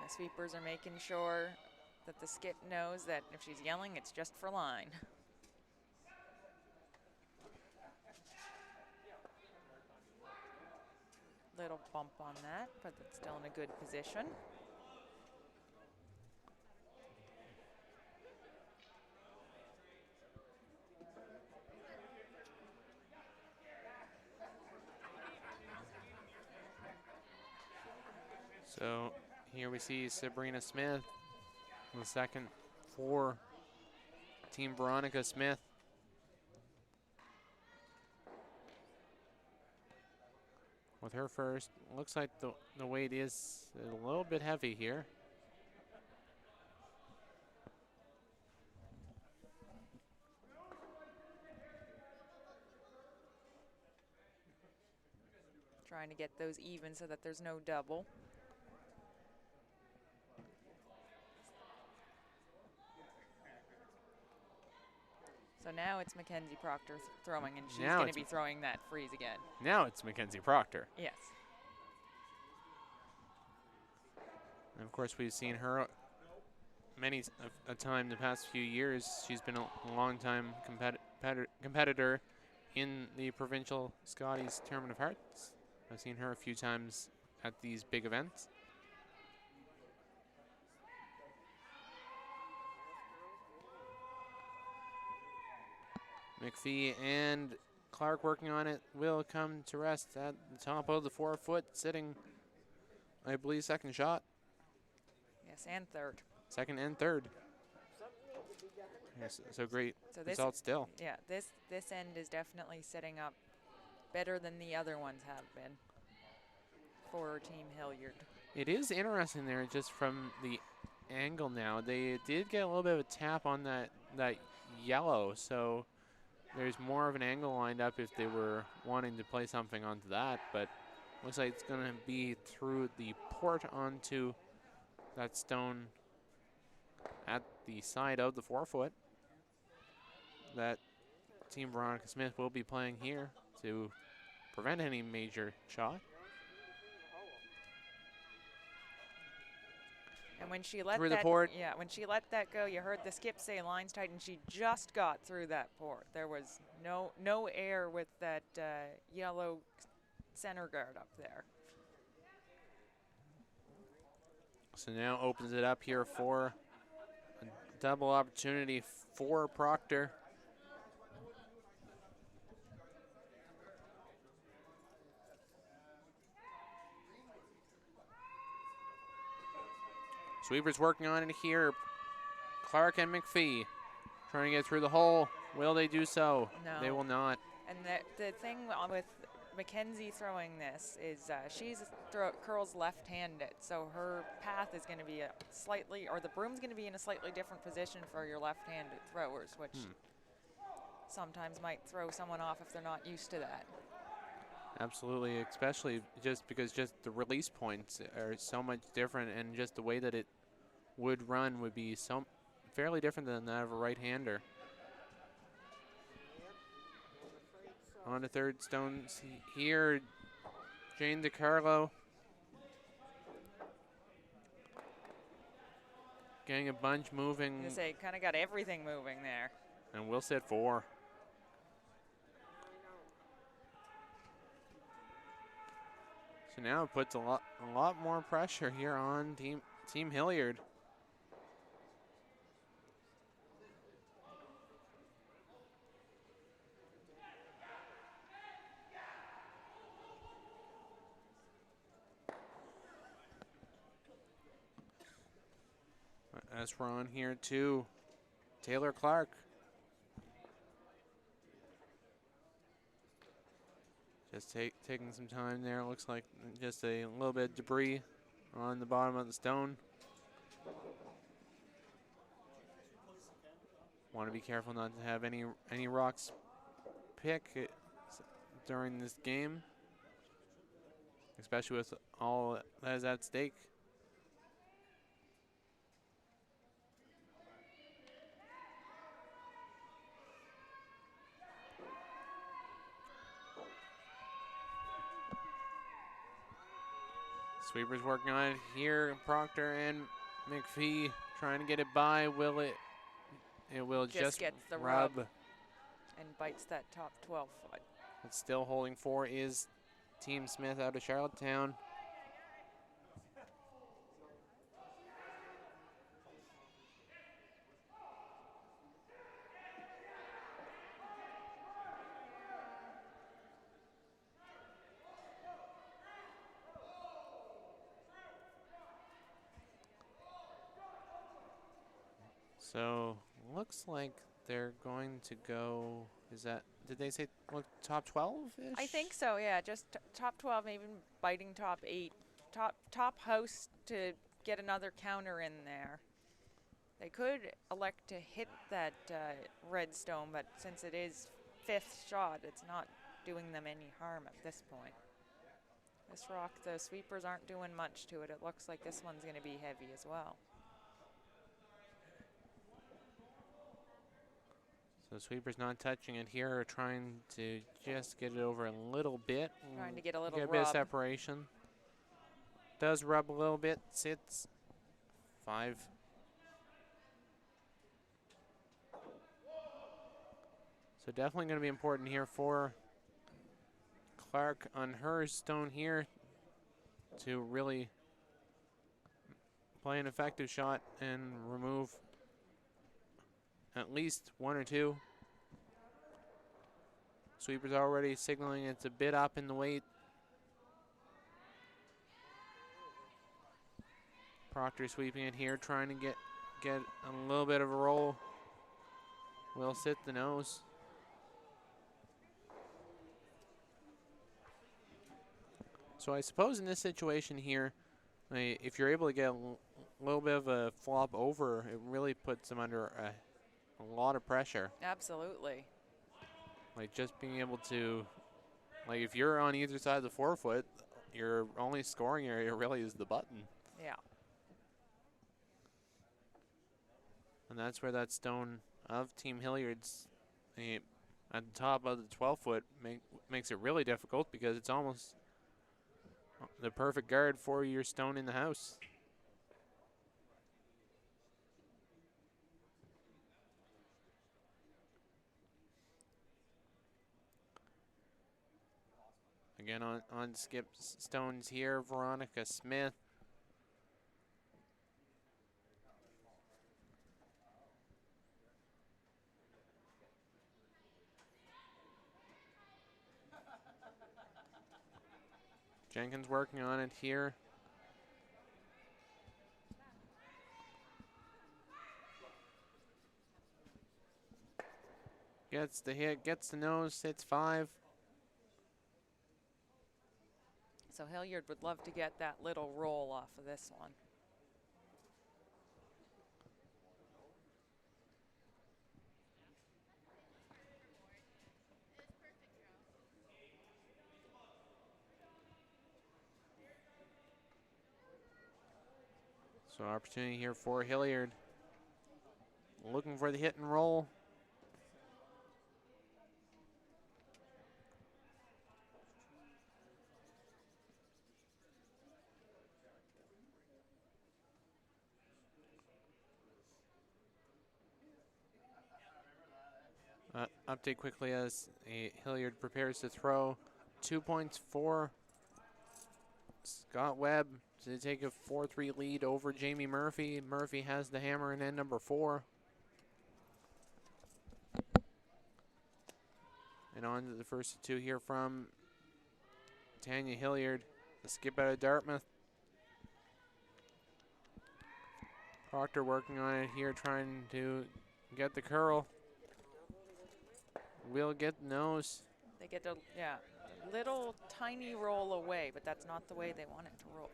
The sweepers are making sure that the skip knows that if she's yelling, it's just for line. Little bump on that, but it's still in a good position. So here we see Sabrina Smith, the second for Team Veronica Smith. With her first, looks like the weight is a little bit heavy here. Trying to get those even so that there's no double. So now it's Mackenzie Proctor throwing, and she's going to be throwing that freeze again. Now it's Mackenzie Proctor. Yes. And of course, we've seen her many a time the past few years. She's been a long-time competitor in the provincial Scotties Tournament of Hearts. I've seen her a few times at these big events. McPhee and Clark working on it will come to rest at the top of the 4 foot, sitting, I believe, second shot. Yes, and third. Second and third. Yes, so great result still. Yeah, this end is definitely setting up better than the other ones have been for Team Hilliard. It is interesting there, just from the angle now. They did get a little bit of a tap on that yellow, so there's more of an angle lined up if they were wanting to play something onto that, but looks like it's going to be through the port onto that stone at the side of the 4 foot that Team Veronica Smith will be playing here to prevent any major shot. And when she let through that, the port. Yeah, when she let that go, you heard the skip say line's tight, and she just got through that port. There was no air with that yellow center guard up there. So now opens it up here for a double opportunity for Proctor. Sweepers working on it here. Clark and McPhee trying to get through the hole. Will they do so? No. They will not. And the thing with Mackenzie throwing this is she's curls left-handed, so her path is going to be the broom's going to be in a slightly different position for your left-handed throwers, which sometimes might throw someone off if they're not used to that. Absolutely, especially just because the release points are so much different, and just the way that it would run would be so fairly different than that of a right-hander. On to third stones here, Jane DiCarlo getting a bunch moving. I was gonna say, kind of got everything moving there. And we'll set 4. So now it puts a lot more pressure here on Team Hilliard. As we're on here too, Taylor Clark. Just taking some time there. Looks like just a little bit of debris on the bottom of the stone. Want to be careful not to have any rocks pick during this game, especially with all that is at stake. Sweepers working on it here. Proctor and McPhee trying to get it by. Will it? It will just gets the rub. And bites that top 12 foot. But still holding 4 is Team Smith out of Charlottetown. So looks like they're going to go. Did they say top 12-ish? I think so, yeah. Just top 12, maybe biting top 8. Top house to get another counter in there. They could elect to hit that red stone, but since it is 5th shot, it's not doing them any harm at this point. This rock, the sweepers aren't doing much to it. It looks like this one's going to be heavy as well. So sweepers not touching it here, trying to just get it over a little bit. Trying to get a little Get a bit of separation. Does rub a little bit, sits 5. So definitely going to be important here for Clark on her stone here to really play an effective shot and remove at least 1 or 2. Sweepers already signaling it's a bit up in the weight. Proctor sweeping it here, trying to get a little bit of a roll. Will sit the nose. So I suppose in this situation here, if you're able to get a little bit of a flop over, it really puts them under a lot of pressure. Absolutely. Like just being able to, like if you're on either side of the 4 foot, your only scoring area really is the button. Yeah. And that's where that stone of Team Hilliard's at the top of the 12 foot makes it really difficult because it's almost the perfect guard for your stone in the house. Again on skip stones here, Veronica Smith. Jenkins working on it here. Gets the hit, gets the nose, hits 5. So Hilliard would love to get that little roll off of this one. So opportunity here for Hilliard. Looking for the hit and roll. Update quickly as Hilliard prepares to throw. 2 points for Scott Webb to take a 4-3 lead over Jamie Murphy. Murphy has the hammer in end number 4. And on to the first 2 here from Tanya Hilliard, the skip out of Dartmouth. Proctor working on it here, trying to get the curl. Will get the nose. They get a little tiny roll away, but that's not the way they want it to roll.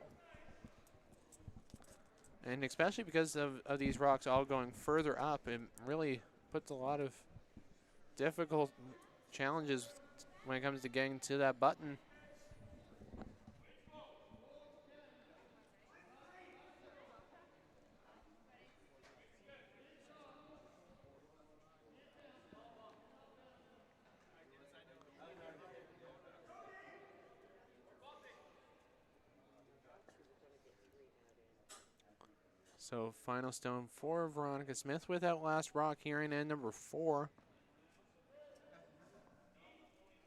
And especially because of these rocks all going further up, it really puts a lot of difficult challenges when it comes to getting to that button. So final stone for Veronica Smith with that last rock here in end number 4.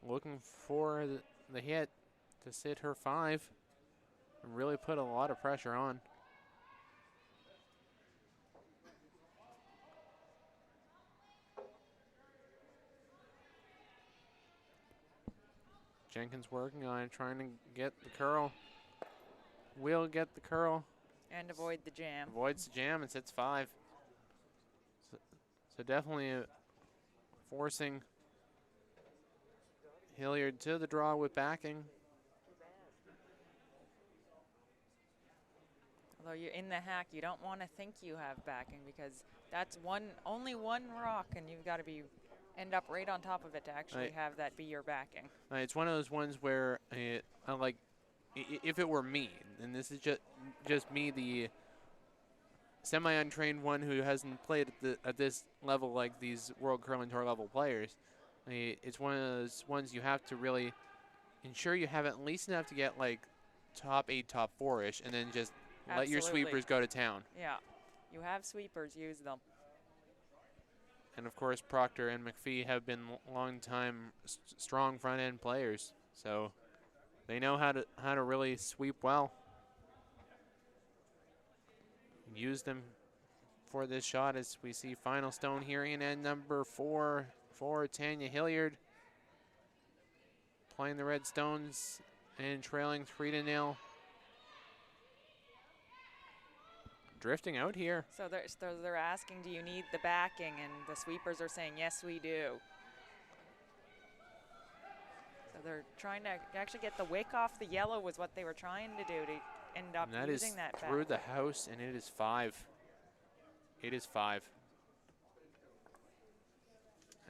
Looking for the hit to sit her 5 and really put a lot of pressure on. Jenkins working on it, trying to get the curl. Will get the curl. And avoid the jam. Avoids the jam and sits 5. So definitely forcing Hilliard to the draw with backing. Although you're in the hack, you don't want to think you have backing because that's only one rock, and you've got to end up right on top of it to actually have that be your backing. It's one of those ones where I like, if it were me, and this is just me, the semi-untrained one who hasn't played at this level like these World Curling Tour level players, it's one of those ones you have to really ensure you have at least enough to get like top 8, top 4-ish, and then just let your sweepers go to town. Yeah, you have sweepers, use them. And of course, Proctor and McPhee have been long-time strong front-end players, so they know how to really sweep well. Use them for this shot as we see final stone here in end number 4 for Tanya Hilliard. Playing the red stones and trailing 3-0. Drifting out here. So they're asking, do you need the backing? And the sweepers are saying, yes, we do. So they're trying to actually get the wick off the yellow was what they were trying to do to end up using that back. That is through the house, and it is 5. It is 5.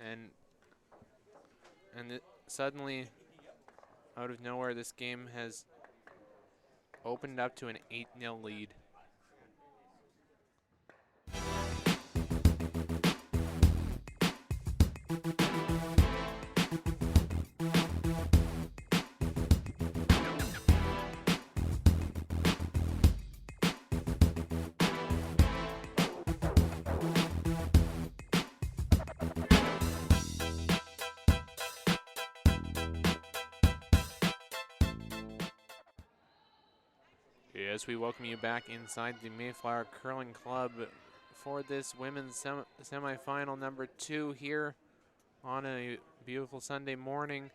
And suddenly, out of nowhere, this game has opened up to an 8-0 lead. Yes, we welcome you back inside the Mayflower Curling Club for this women's semifinal number 2 here on a beautiful Sunday morning.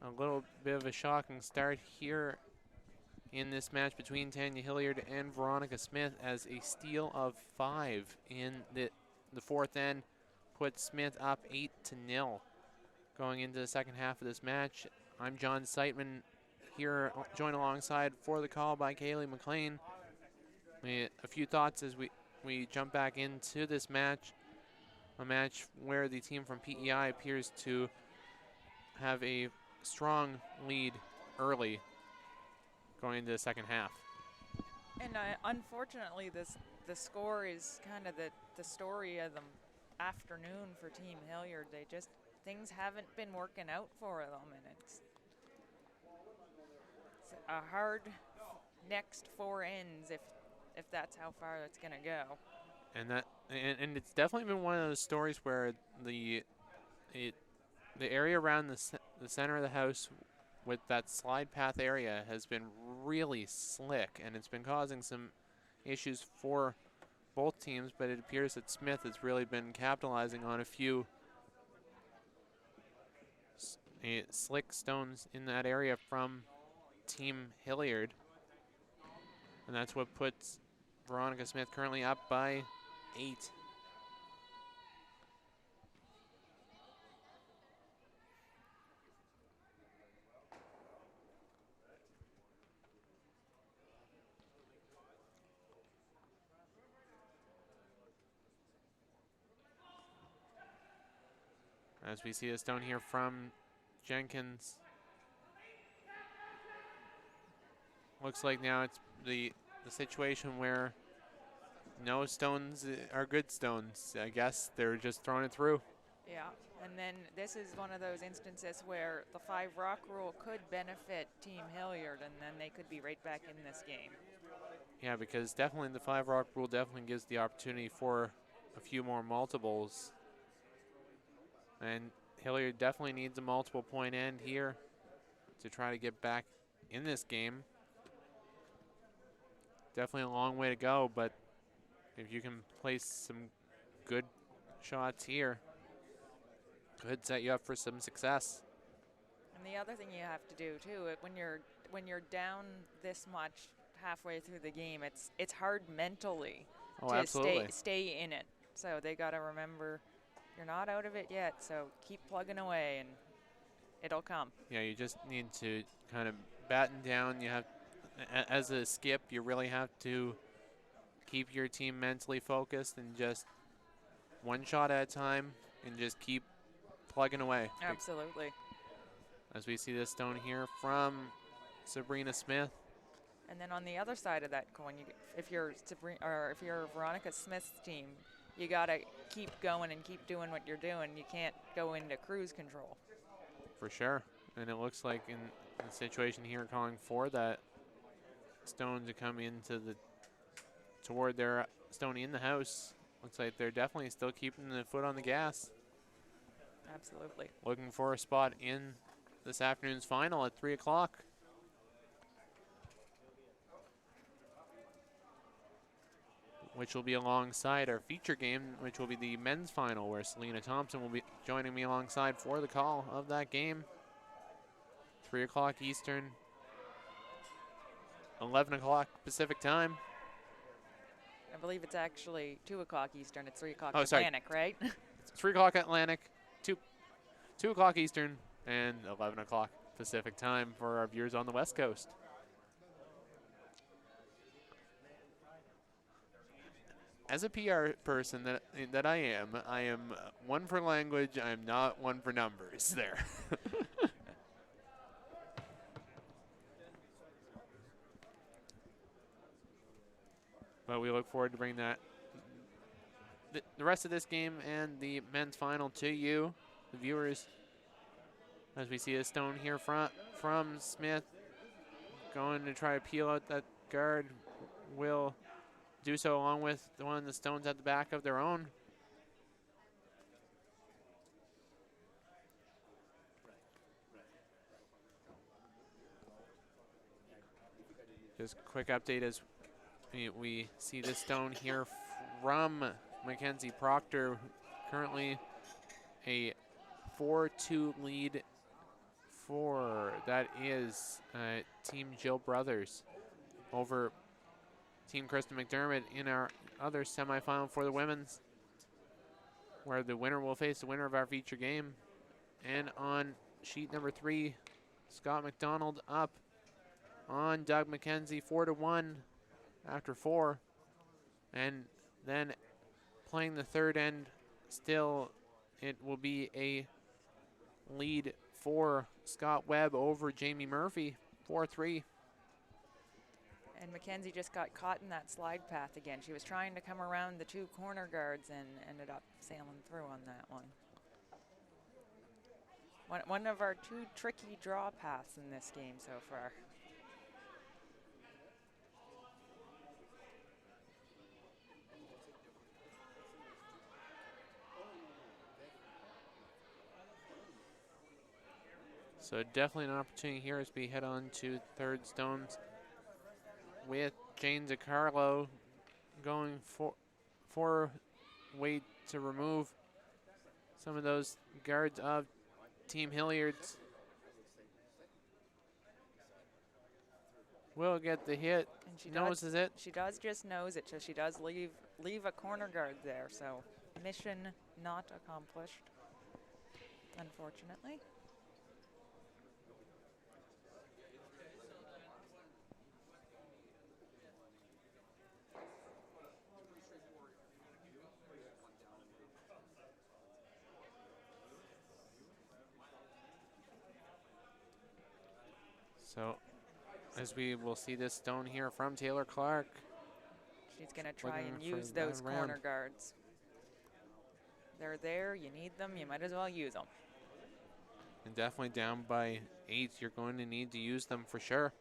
A little bit of a shocking start here in this match between Tanya Hilliard and Veronica Smith, as a steal of 5 in the fourth end puts Smith up 8-0 going into the second half of this match. I'm John Seitman here, joined alongside for the call by Kaylee McLean. A few thoughts as we jump back into this match, a match where the team from PEI appears to have a strong lead early going into the second half. And unfortunately, the score is kind of the story of the afternoon for Team Hilliard. Things haven't been working out for them, and it's a hard next 4 ends if that's how far it's gonna go. And it's definitely been one of those stories where the area around the center of the house with that slide path area has been really slick, and it's been causing some issues for both teams, but it appears that Smith has really been capitalizing on a few slick stones in that area from Team Hilliard, and that's what puts Veronica Smith currently up by 8. As we see a stone here from Jenkins. Looks like now it's the situation where no stones are good stones. I guess they're just throwing it through. Yeah, and then this is one of those instances where the 5 rock rule could benefit Team Hilliard, and then they could be right back in this game. Yeah, because definitely the 5 rock rule definitely gives the opportunity for a few more multiples. And Hilliard definitely needs a multiple point end here to try to get back in this game. Definitely a long way to go, but if you can place some good shots here, could set you up for some success. And the other thing you have to do too, when you're down this much halfway through the game, it's hard mentally to stay in it. So they got to remember you're not out of it yet, so keep plugging away and it'll come. Yeah, you just need to kind of batten down. You have, as a skip, you really have to keep your team mentally focused and just one shot at a time and just keep plugging away. Absolutely. As we see this stone here from Sabrina Smith. And then on the other side of that coin, if you're Veronica Smith's team, you gotta keep going and keep doing what you're doing. You can't go into cruise control. For sure. And it looks like in the situation here, calling for that stone to come into toward their stone in the house. Looks like they're definitely still keeping the foot on the gas. Absolutely. Looking for a spot in this afternoon's final at 3 o'clock. Which will be alongside our feature game, which will be the men's final, where Selena Thompson will be joining me alongside for the call of that game. 3 o'clock Eastern, 11 o'clock Pacific time. I believe it's actually 2 o'clock Eastern. It's 3 o'clock sorry. Atlantic, right? It's 3 o'clock Atlantic, 2 o'clock Eastern, and 11 o'clock Pacific time for our viewers on the West Coast. As a PR person that I am one for language. I'm not one for numbers there. But we look forward to bringing the rest of this game and the men's final to you, the viewers, as we see a stone here from Smith going to try to peel out that guard. Will do so along with one of the stones at the back of their own. Just a quick update as we see this stone here from Mackenzie Proctor, currently a 4-2 lead for that is Team Jill Brothers. over Team Kristen McDermott in our other semifinal for the women's, where the winner will face the winner of our feature game. And on sheet number 3, Scott McDonald up on Doug McKenzie 4-1 after 4. And then playing the third end, still it will be a lead for Scott Webb over Jamie Murphy, 4-3. And Mackenzie just got caught in that slide path again. She was trying to come around the 2 corner guards and ended up sailing through on that one. One of our 2 tricky draw paths in this game so far. So definitely an opportunity here as we head on to third stones with Jane DiCarlo going for way to remove some of those guards of Team Hilliard's. Will get the hit. And she noses it. She does just nose it, so she does leave a corner guard there. So mission not accomplished, unfortunately. So, as we will see this stone here from Taylor Clark. She's going to try and use those corner guards. They're there. You need them. You might as well use them. And definitely down by 8. You're going to need to use them for sure.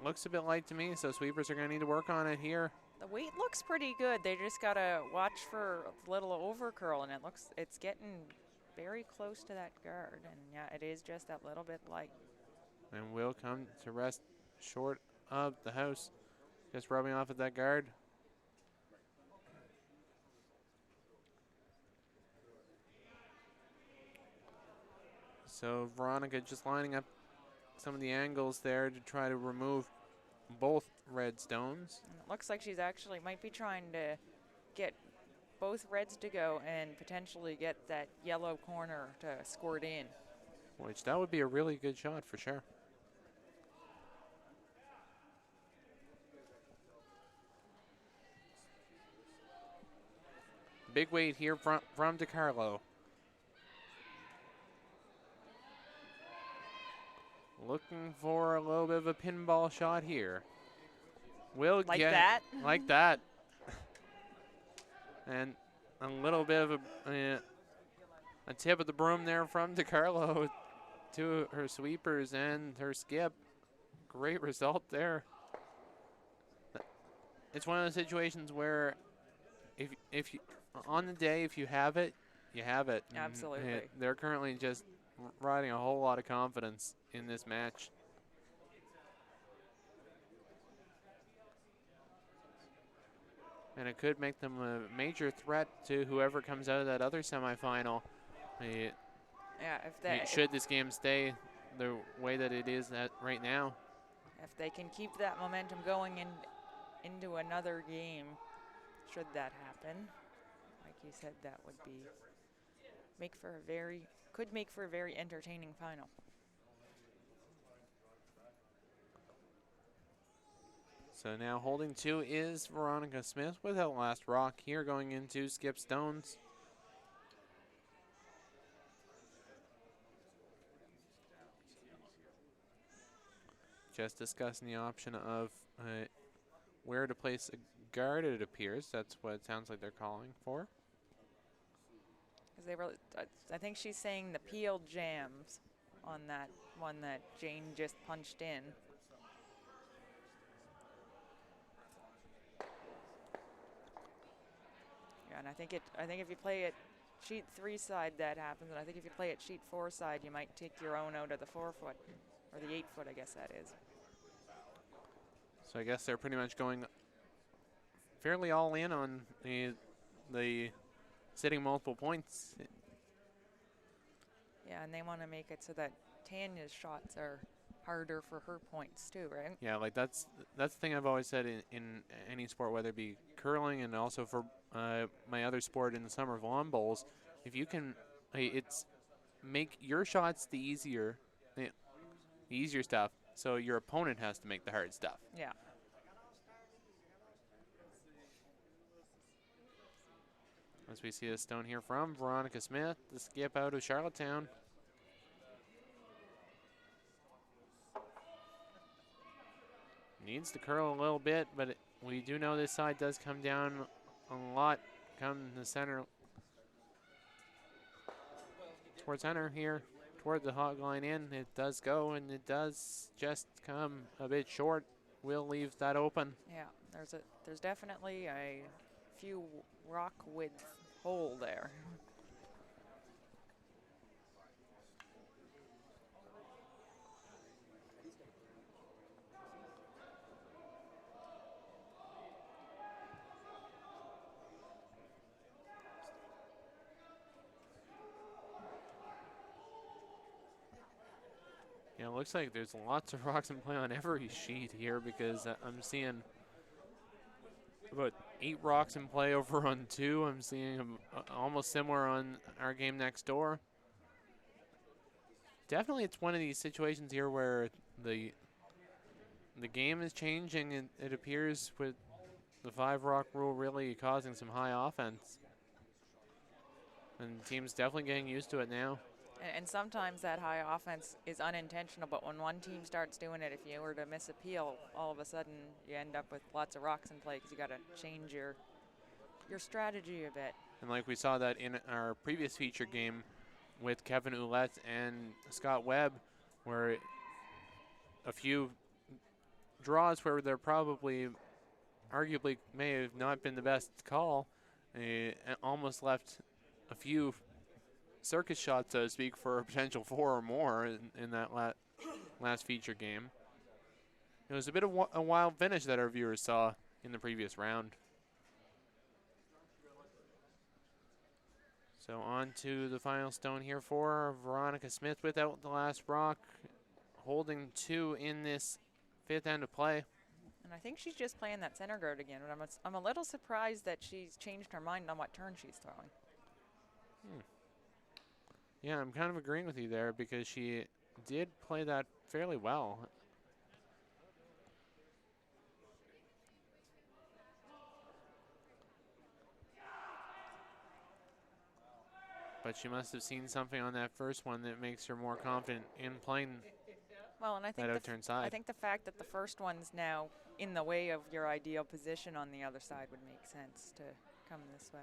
Looks a bit light to me, so sweepers are going to need to work on it here. The weight looks pretty good. They just got to watch for a little overcurl, and it's getting very close to that guard. And yeah, it is just that little bit light. And will come to rest short of the house. Just rubbing off at that guard. So Veronica just lining up some of the angles there to try to remove both red stones. And it looks like she's actually might be trying to get both reds to go and potentially get that yellow corner to squirt in. Which that would be a really good shot for sure. Big weight here from DiCarlo. Looking for a little bit of a pinball shot here. Will like get that? Like that. And a little bit of a tip of the broom there from DiCarlo to her sweepers and her skip. Great result there. It's one of those situations where if you on the day, if you have it, you have it. Absolutely. And they're currently just riding a whole lot of confidence in this match. And it could make them a major threat to whoever comes out of that other semifinal. Yeah, should this game stay the way that it is right now. If they can keep that momentum going into another game, should that happen, like you said, that would could make for a very entertaining final. So now holding 2 is Veronica Smith without last rock here going into skip stones. Just discussing the option of where to place a guard, it appears. That's what it sounds like they're calling for. Because I think she's saying the peel jams on that one that Jane just punched in. Yeah, and I think if you play it sheet 3 side, that happens, and I think if you play it sheet 4 side, you might take your own out of the 4 foot or the 8 foot, I guess that is. So I guess they're pretty much going fairly all in on the sitting multiple points. Yeah, and they want to make it so that Tanya's shots are harder for her points too, right? Yeah, like that's the thing I've always said in any sport, whether it be curling and also for my other sport in the summer, lawn bowls. If you can, it's make your shots the easier stuff, so your opponent has to make the hard stuff. Yeah. As we see a stone here from Veronica Smith, the skip out of Charlottetown. Needs to curl a little bit, but we do know this side does come down a lot. Come the center, towards center here, toward the hog line in. It does go, and it does just come a bit short. We'll leave that open. Yeah, there's definitely a few rock width hole there. Yeah, it looks like there's lots of rocks in play on every sheet here because I'm seeing about 8 rocks in play over on 2. I'm seeing almost similar on our game next door. Definitely, it's one of these situations here where the game is changing, and it appears with the 5 rock rule really causing some high offense. And the team's definitely getting used to it now. And sometimes that high offense is unintentional, but when one team starts doing it, if you were to miss a peel, all of a sudden you end up with lots of rocks in play because you got to change your strategy a bit. And like we saw that in our previous feature game with Kevin Ouellette and Scott Webb, where a few draws where there probably, arguably, may have not been the best call, almost left a few circus shots, so to speak, for a potential 4 or more in that last feature game. It was a bit of a wild finish that our viewers saw in the previous round. So on to the final stone here for Veronica Smith without the last rock, holding 2 in this 5th end of play. And I think she's just playing that center guard again, but I'm a little surprised that she's changed her mind on what turn she's throwing. Yeah, I'm kind of agreeing with you there because she did play that fairly well. But she must have seen something on that first one that makes her more confident in playing and I think that out-turn side. I think the fact that the first one's now in the way of your ideal position on the other side would make sense to come this way.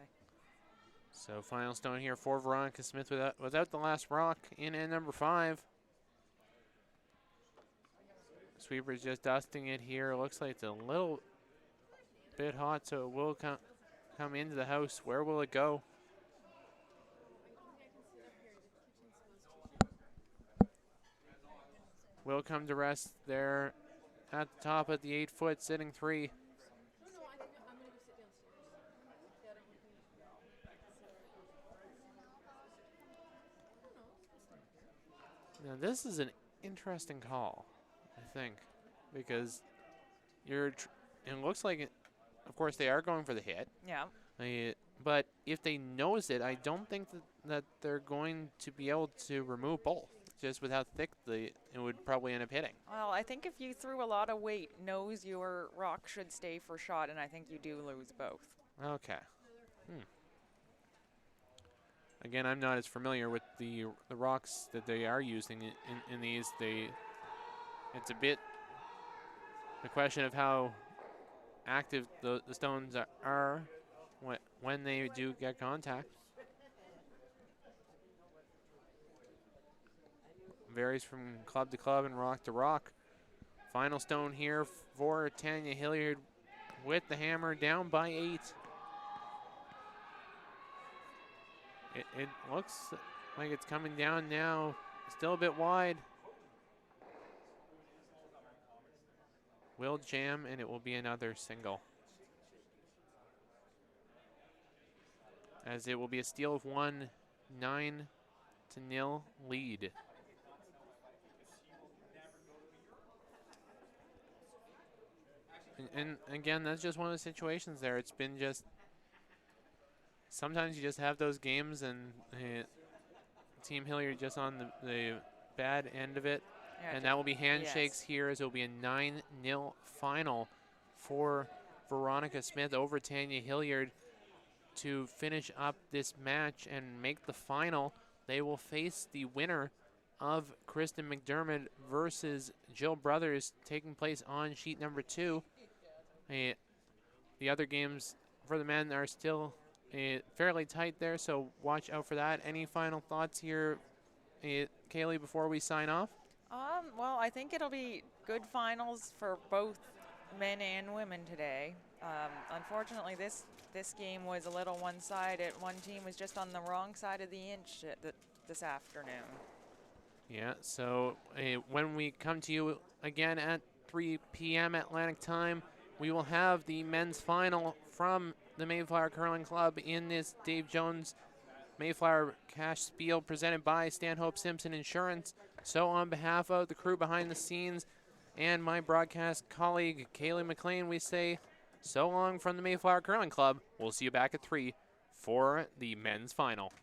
So final stone here for Veronica Smith without the last rock in end number 5. Sweeper's just dusting it here. Looks like it's a little bit hot, so it will come into the house. Where will it go? Will come to rest there at the top of the 8-foot, sitting 3. Now this is an interesting call, I think, because it looks like it, of course they are going for the hit. Yeah. But if they nose it, I don't think that they're going to be able to remove both. Just with how thick it would probably end up hitting. Well, I think if you threw a lot of weight, nose your rock should stay for shot, and I think you do lose both. Okay. Again, I'm not as familiar with the rocks that they are using in these. It's a bit the question of how active the stones are when they do get contact. Varies from club to club and rock to rock. Final stone here for Tanya Hilliard with the hammer, down by 8. It looks like it's coming down now. Still a bit wide. Will jam, and it will be another single. As it will be a steal of 1, 9 0 lead. And again, that's just one of the situations there. It's been just, sometimes you just have those games and Team Hilliard just on the bad end of it. Yeah, And that will be handshakes yes. here, as it will be a 9-0 final for Veronica Smith over Tanya Hilliard to finish up this match and make the final. They will face the winner of Kristen McDermott versus Jill Brothers, taking place on sheet number 2. The other games for the men are still fairly tight there, so watch out for that. Any final thoughts here, Kaylee, before we sign off? Well, I think it'll be good finals for both men and women today. Unfortunately, this game was a little one-sided. One team was just on the wrong side of the inch this afternoon. Yeah, so when we come to you again at 3 p.m. Atlantic time, we will have the men's final from the Mayflower Curling Club in this Dave Jones Mayflower Cashspiel presented by Stanhope Simpson Insurance. So on behalf of the crew behind the scenes and my broadcast colleague, Kaylee McLean, we say so long from the Mayflower Curling Club. We'll see you back at 3 for the men's final.